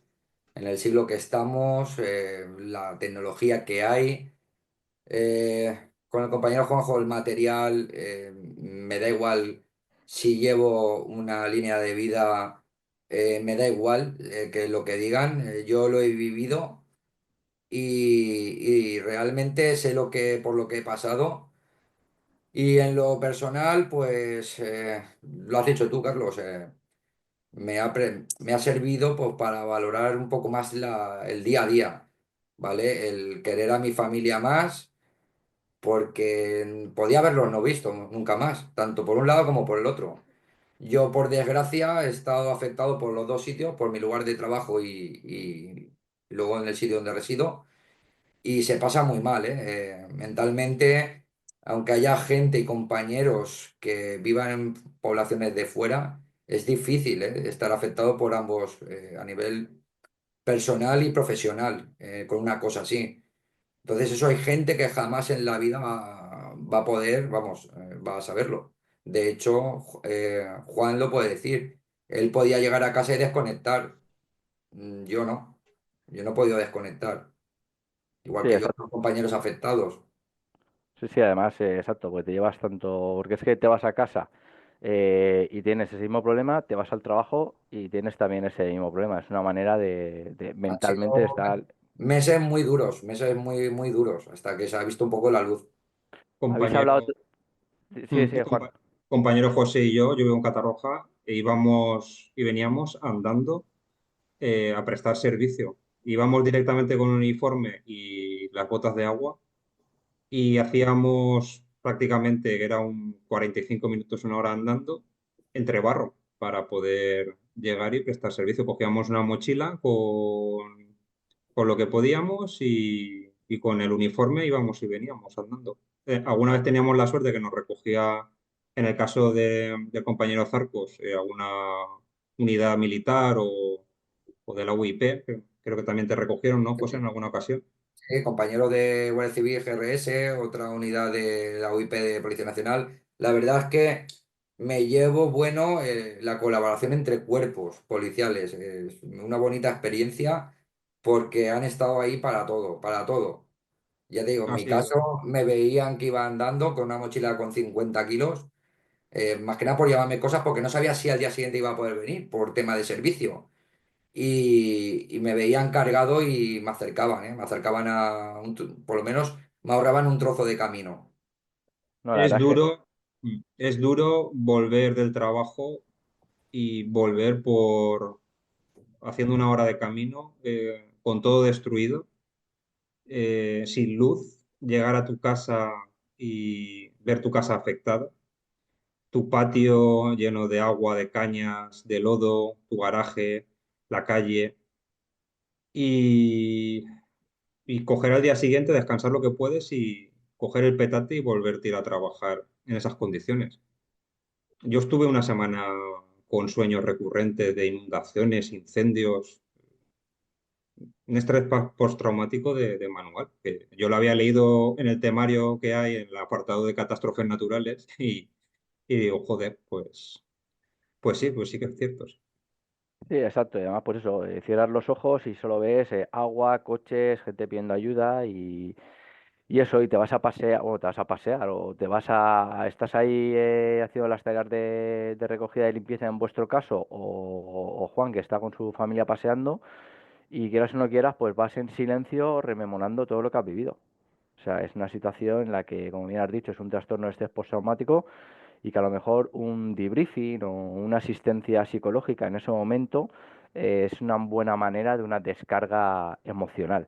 D: en el siglo que estamos, la tecnología que hay. Con el compañero Juanjo, el material, me da igual si llevo una línea de vida, me da igual que lo que digan, yo lo he vivido y realmente sé por lo que he pasado. Y en lo personal, pues lo has dicho tú, Carlos, me ha servido pues, para valorar un poco más el día a día, ¿vale? El querer a mi familia más, porque podía haberlos no visto nunca más, tanto por un lado como por el otro. Yo, por desgracia, he estado afectado por los dos sitios, por mi lugar de trabajo y luego en el sitio donde resido. Y se pasa muy mal, ¿eh? Mentalmente, aunque haya gente y compañeros que vivan en poblaciones de fuera, es difícil, ¿eh? Estar afectado por ambos, a nivel personal y profesional, con una cosa así. Entonces, eso hay gente que jamás en la vida va a poder, vamos, va a saberlo. De hecho, Juan lo puede decir. Él podía llegar a casa y desconectar. Yo no. Yo no he podido desconectar. Igual
C: Sí,
D: que yo,
C: exacto.
D: otros compañeros afectados.
C: Sí, sí, además, exacto, porque te llevas tanto, porque es que te vas a casa y tienes ese mismo problema, te vas al trabajo y tienes también ese mismo problema. Es una manera de
D: Han
C: mentalmente de
D: sido
C: estar.
D: meses muy duros, meses muy, muy duros, hasta que se ha visto un poco la luz.
C: ¿Habéis hablado?
E: Compañero,
C: Sí, sí, Juan.
E: compañero José y yo vivo en Catarroja e íbamos y veníamos andando a prestar servicio. Íbamos directamente con un uniforme y las botas de agua y hacíamos prácticamente, que era un 45 minutos, una hora andando, entre barro para poder llegar y prestar servicio. Cogíamos una mochila con lo que podíamos y con el uniforme íbamos y veníamos andando. Alguna vez teníamos la suerte que nos recogía, en el caso del compañero Zarcos, alguna unidad militar o de la UIP, que creo que también te recogieron, ¿no, José, en alguna ocasión?
D: Compañero de Guardia Civil, GRS, otra unidad de la UIP de Policía Nacional. La verdad es que me llevo bueno, la colaboración entre cuerpos policiales. Es una bonita experiencia porque han estado ahí para todo, para todo. Ya te digo, en mi
E: Así es.
D: caso me veían que iba andando con una mochila con 50 kilos, más que nada por llevarme cosas porque no sabía si al día siguiente iba a poder venir por tema de servicio. Y me veían cargado y me acercaban, ¿eh? Me acercaban por lo menos me ahorraban un trozo de camino.
C: No, la
E: Es
C: verdad es que
E: duro, es duro volver del trabajo y volver por haciendo una hora de camino, con todo destruido, sin luz, llegar a tu casa y ver tu casa afectada, tu patio lleno de agua, de cañas, de lodo, tu garaje, la calle, y, y coger al día siguiente, descansar lo que puedes y coger el petate y volverte a ir a trabajar en esas condiciones. Yo estuve una semana con sueños recurrentes de inundaciones, incendios, un estrés postraumático de manual, que yo lo había leído en el temario que hay en el apartado de catástrofes naturales y digo, joder, pues sí que es cierto. Sí.
C: sí, exacto. Y además, pues eso, cierras los ojos y solo ves agua, coches, gente pidiendo ayuda y eso, y te vas a pasear, o te vas a pasear, o te vas estás ahí haciendo las tareas de recogida y limpieza en vuestro caso, o Juan, que está con su familia paseando, y quieras o no quieras, pues vas en silencio rememorando todo lo que has vivido. O sea, es una situación en la que, como bien has dicho, es un trastorno de estrés postraumático y que a lo mejor un debriefing o una asistencia psicológica en ese momento es una buena manera de una descarga emocional.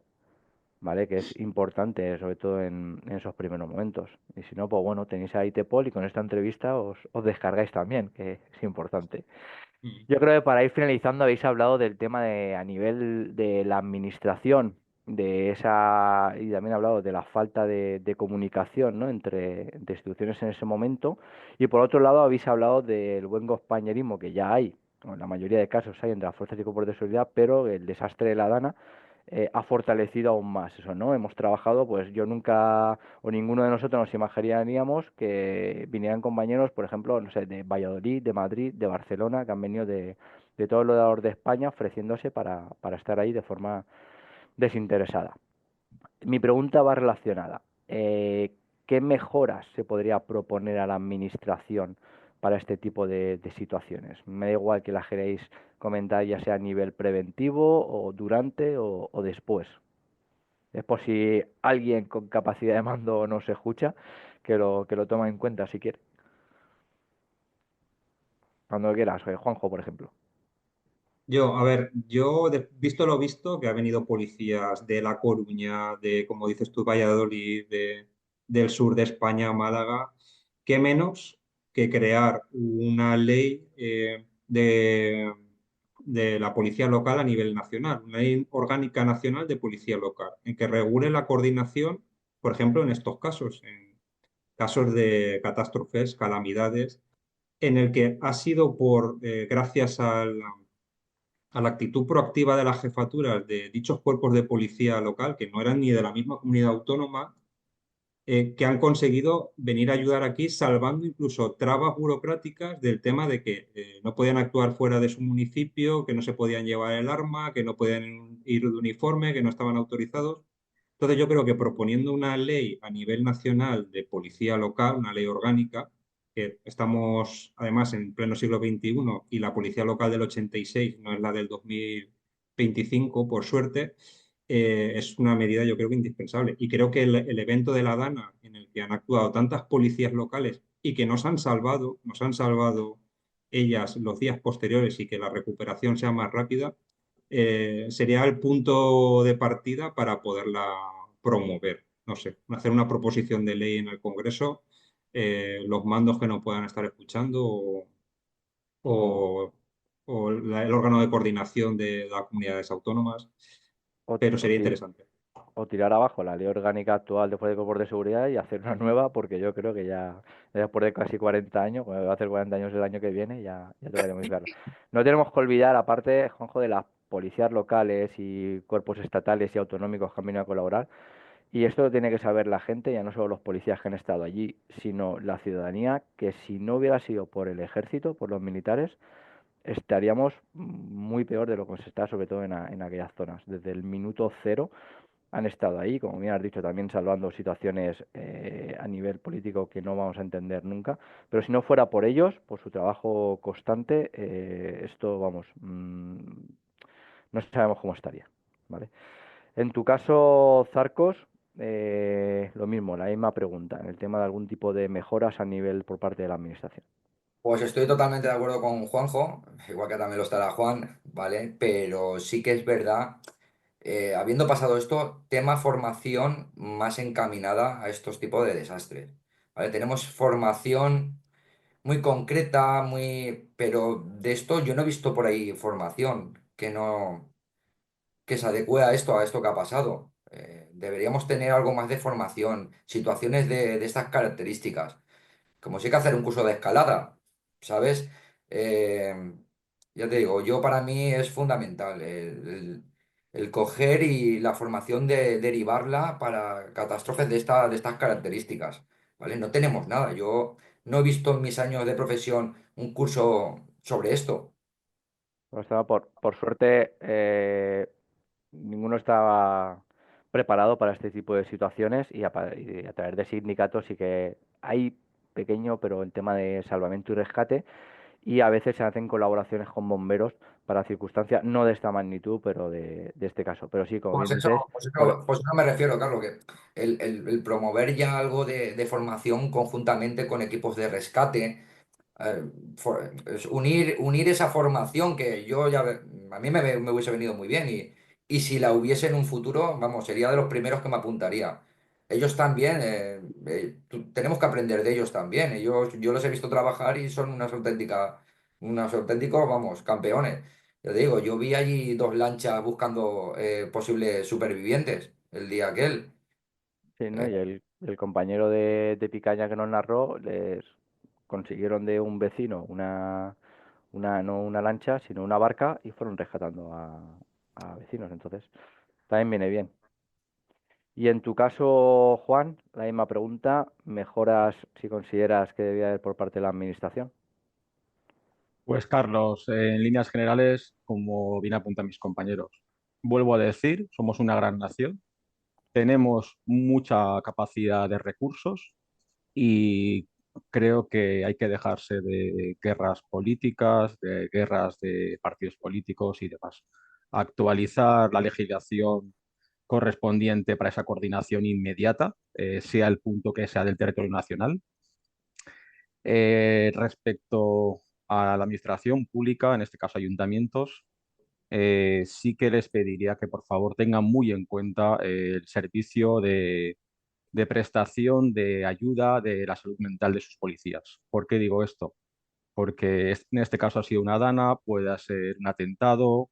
C: ¿Vale? Que es importante, sobre todo en esos primeros momentos. Y si no, pues bueno, tenéis ahí Tepol y con esta entrevista os descargáis también, que es importante.
E: Mm.
C: Yo creo que para ir finalizando habéis hablado del tema de a nivel de la administración, de esa, y también hablado de la falta de comunicación, ¿no? entre instituciones en ese momento. Y por otro lado habéis hablado del buen compañerismo que ya hay, o en la mayoría de casos hay entre las fuerzas y cuerpos de seguridad, pero el desastre de la Dana ha fortalecido aún más eso, ¿no? Hemos trabajado, pues yo nunca o ninguno de nosotros nos imaginaríamos que vinieran compañeros, por ejemplo, no sé, de Valladolid, de Madrid, de Barcelona, que han venido de todo lo de España ofreciéndose para estar ahí de forma desinteresada. Mi pregunta va relacionada. ¿Qué mejoras se podría proponer a la administración para este tipo de situaciones? Me da igual que la queréis comentar ya sea a nivel preventivo o durante o después. Es por si alguien con capacidad de mando no se escucha, que lo toma en cuenta si quiere. Cuando quieras, Juanjo, por ejemplo.
E: Yo, a ver, visto lo visto, que ha venido policías de La Coruña, de, como dices tú, Valladolid, del sur de España, Málaga, qué menos que crear una ley de la policía local a nivel nacional, una ley orgánica nacional de policía local, en que regule la coordinación, por ejemplo, en estos casos, en casos de catástrofes, calamidades, en el que ha sido gracias a la actitud proactiva de las jefaturas de dichos cuerpos de policía local, que no eran ni de la misma comunidad autónoma, que han conseguido venir a ayudar aquí, salvando incluso trabas burocráticas del tema de que no podían actuar fuera de su municipio, que no se podían llevar el arma, que no podían ir de uniforme, que no estaban autorizados. Entonces yo creo que proponiendo una ley a nivel nacional de policía local, una ley orgánica, que estamos además en pleno siglo XXI y la policía local del 86 no es la del 2025, por suerte, es una medida yo creo que indispensable. Y creo que el evento de la Dana, en el que han actuado tantas policías locales y que nos han salvado ellas los días posteriores y que la recuperación sea más rápida, sería el punto de partida para poderla promover. No sé, hacer una proposición de ley en el Congreso, los mandos que no puedan estar escuchando
C: O,
E: o, el órgano de coordinación de las comunidades autónomas,
C: o,
E: pero
C: o
E: sería
C: ti-
E: interesante.
C: o tirar abajo la ley orgánica actual de cuerpos de seguridad y hacer una nueva, porque yo creo que ya después de casi 40 años, cuando va a hacer 40 años el año que viene, ya tocaría modificarlo. No tenemos que olvidar, aparte, Juanjo, de las policías locales y cuerpos estatales y autonómicos que han venido a colaborar. Y esto lo tiene que saber la gente, ya no solo los policías que han estado allí, sino la ciudadanía, que si no hubiera sido por el ejército, por los militares, estaríamos muy peor de lo que se está, sobre todo en aquellas zonas. Desde el minuto cero han estado ahí, como bien has dicho, también salvando situaciones a nivel político que no vamos a entender nunca. Pero si no fuera por ellos, por su trabajo constante, esto, vamos, no sabemos cómo estaría, ¿vale? En tu caso, Zarcos, lo mismo, la misma pregunta, en el tema de algún tipo de mejoras a nivel por parte de la administración.
D: Pues estoy totalmente de acuerdo con Juanjo, igual que también lo estará Juan, ¿vale? Pero sí que es verdad, habiendo pasado esto, tema formación más encaminada a estos tipos de desastres, ¿vale? Tenemos formación muy concreta, pero de esto yo no he visto por ahí formación que se adecue a esto que ha pasado. Deberíamos tener algo más de formación, situaciones de estas características como si hay que hacer un curso de escalada, ¿sabes? Eh, ya te digo, yo para mí es fundamental el coger y la formación derivarla para catástrofes de estas características, ¿vale? No tenemos nada. Yo no he visto en mis años de profesión un curso sobre esto.
C: Pues por suerte, ninguno estaba preparado para este tipo de situaciones y a través de sindicatos sí que hay pequeño, pero el tema de salvamento y rescate y a veces se hacen colaboraciones con bomberos para circunstancias no de esta magnitud, pero de este caso. Pero sí, como bien dices, por-
D: Pues eso me refiero, Carlos, que el promover ya algo de formación conjuntamente con equipos de rescate. Es unir esa formación que a mí me hubiese venido muy bien y si la hubiese en un futuro, vamos, sería de los primeros que me apuntaría. Ellos también, tenemos que aprender de ellos también. Yo los he visto trabajar y son unos auténticos, vamos, campeones. Yo digo, yo vi allí dos lanchas buscando posibles supervivientes el día aquel.
C: sí, ¿no?
D: Eh,
C: Y el compañero de Picaña que nos narró, les consiguieron de un vecino no una lancha, sino una barca y fueron rescatando a vecinos. Entonces, también viene bien. Y en tu caso, Juan, la misma pregunta, ¿mejoras si consideras que debía haber por parte de la administración?
F: Pues Carlos, en líneas generales, como bien apuntan mis compañeros, vuelvo a decir, somos una gran nación, tenemos mucha capacidad de recursos y creo que hay que dejarse de guerras políticas, de guerras de partidos políticos y demás. Actualizar la legislación correspondiente para esa coordinación inmediata, sea el punto que sea del territorio nacional. Respecto a la administración pública, en este caso ayuntamientos, sí que les pediría que por favor tengan muy en cuenta el servicio de prestación de ayuda de la salud mental de sus policías. ¿Por qué digo esto? Porque en este caso ha sido una dana, puede ser un atentado,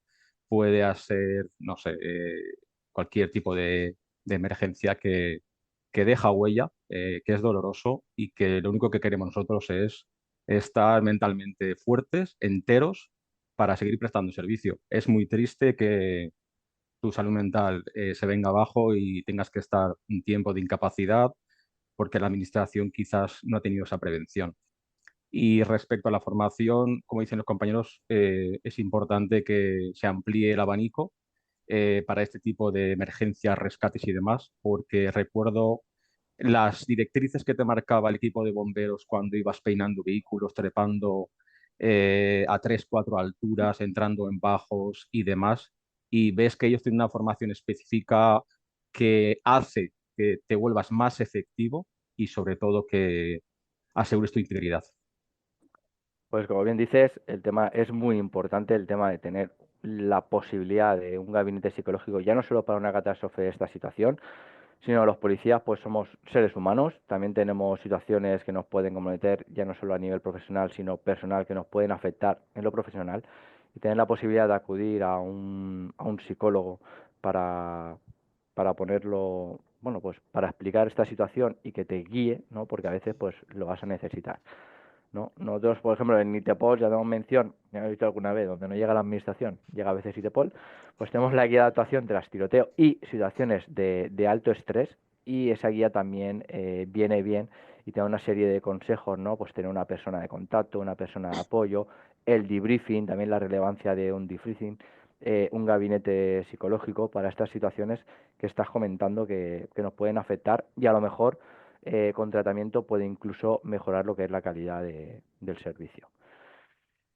F: puede ser, no sé, cualquier tipo de emergencia que deja huella, que es doloroso y que lo único que queremos nosotros es estar mentalmente fuertes, enteros, para seguir prestando servicio. Es muy triste que tu salud mental se venga abajo y tengas que estar un tiempo de incapacidad porque la administración quizás no ha tenido esa prevención. Y respecto a la formación, como dicen los compañeros, es importante que se amplíe el abanico para este tipo de emergencias, rescates y demás, porque recuerdo las directrices que te marcaba el equipo de bomberos cuando ibas peinando vehículos, trepando a 3, 4 alturas, entrando en bajos y demás, y ves que ellos tienen una formación específica que hace que te vuelvas más efectivo y sobre todo que asegures tu integridad.
C: Pues como bien dices, el tema es muy importante, el tema de tener la posibilidad de un gabinete psicológico, ya no solo para una catástrofe de esta situación, sino los policías pues somos seres humanos, también tenemos situaciones que nos pueden comprometer ya no solo a nivel profesional, sino personal, que nos pueden afectar en lo profesional, y tener la posibilidad de acudir a un psicólogo para, para ponerlo, bueno, pues para explicar esta situación y que te guíe, ¿no? Porque a veces pues lo vas a necesitar. ¿No? Nosotros, por ejemplo, en ITEPOL ya damos mención, ya he visto alguna vez, donde no llega la administración, llega a veces ITEPOL, pues tenemos la guía de actuación tras tiroteo y situaciones de alto estrés, y esa guía también viene bien y te da una serie de consejos, ¿no? Pues tener una persona de contacto, una persona de apoyo, el debriefing, también la relevancia de un debriefing, un gabinete psicológico para estas situaciones que estás comentando que nos pueden afectar, y a lo mejor con tratamiento puede incluso mejorar lo que es la calidad del servicio.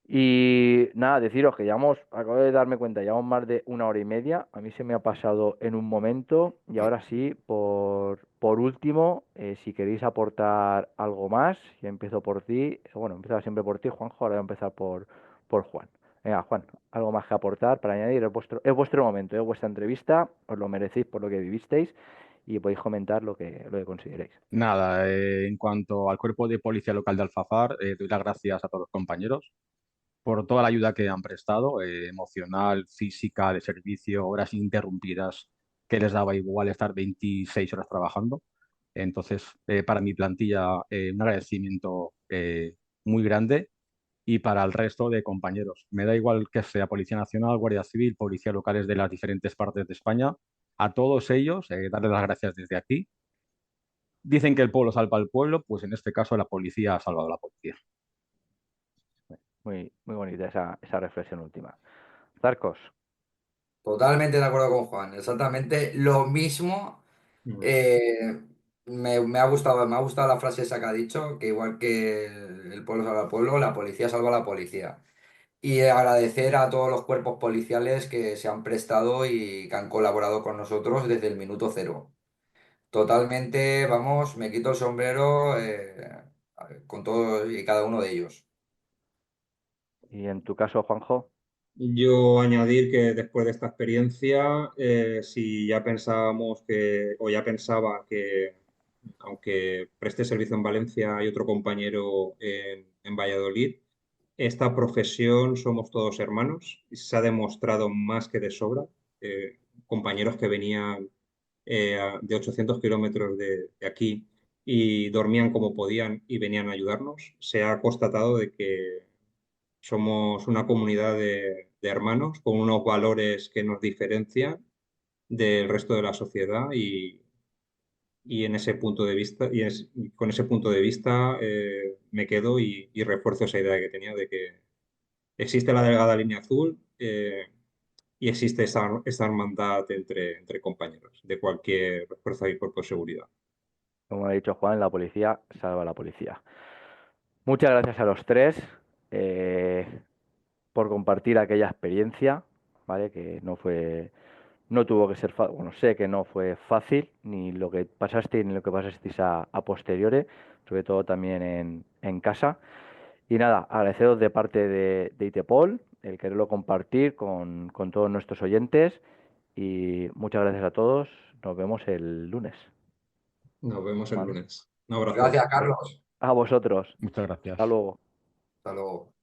C: Y nada, deciros que llevamos, acabo de darme cuenta, llevamos más de 1 hora y media. A mí se me ha pasado en un momento. Y ahora sí, por último, si queréis aportar algo más, yo empiezo por ti. Bueno, empezaba siempre por ti, Juanjo, ahora voy a empezar por Juan. Venga, Juan, algo más que aportar para añadir. Es vuestro momento, es vuestra entrevista, os lo merecéis por lo que vivisteis y podéis comentar lo que consideréis.
F: Nada, en cuanto al cuerpo de policía local de Alfafar, doy las gracias a todos los compañeros por toda la ayuda que han prestado, emocional, física, de servicio, horas ininterrumpidas, que les daba igual estar 26 horas trabajando. Entonces, para mi plantilla, un agradecimiento muy grande y para el resto de compañeros. Me da igual que sea Policía Nacional, Guardia Civil, policías locales de las diferentes partes de España. A todos ellos, darles las gracias desde aquí. Dicen que el pueblo salva al pueblo, pues en este caso la policía ha salvado a la policía.
C: Muy, muy bonita esa reflexión última. Zarcos.
D: Totalmente de acuerdo con Juan, exactamente lo mismo.
E: Mm.
D: Eh, me ha gustado la frase esa que ha dicho, que igual que el pueblo salva al pueblo, la policía salva a la policía. Y agradecer a todos los cuerpos policiales que se han prestado y que han colaborado con nosotros desde el minuto cero. Totalmente, vamos, me quito el sombrero con todos y cada uno de ellos.
C: Y en tu caso, Juanjo.
E: Yo añadir que después de esta experiencia, si ya pensábamos que, o ya pensaba que, aunque preste servicio en Valencia, hay otro compañero en Valladolid, esta profesión somos todos hermanos y se ha demostrado más que de sobra. Compañeros que venían de 800 kilómetros de aquí y dormían como podían y venían a ayudarnos. Se ha constatado de que somos una comunidad de hermanos con unos valores que nos diferencian del resto de la sociedad y en ese punto de vista, y con ese punto de vista me quedo y refuerzo esa idea que tenía de que existe la delgada línea azul y existe esa hermandad entre compañeros de cualquier fuerza y cuerpo de seguridad.
C: Como ha dicho Juan, la policía salva a la policía. Muchas gracias a los tres eh, por compartir aquella experiencia, ¿vale? Que no tuvo que ser fácil, bueno, sé que no fue fácil, ni lo que pasasteis ni lo que pasasteis a posteriori, sobre todo también en casa. Y nada, agradeceros de parte de ITEPOL el quererlo compartir con todos nuestros oyentes y muchas gracias a todos. Nos vemos el lunes.
E: Nos vemos el
C: Juan.
E: lunes. Un abrazo.
D: Gracias, Carlos.
C: A vosotros.
F: Muchas gracias.
C: Hasta luego.
D: Hasta luego.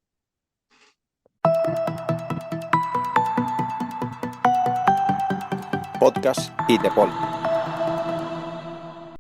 A: Podcast ITEPOL.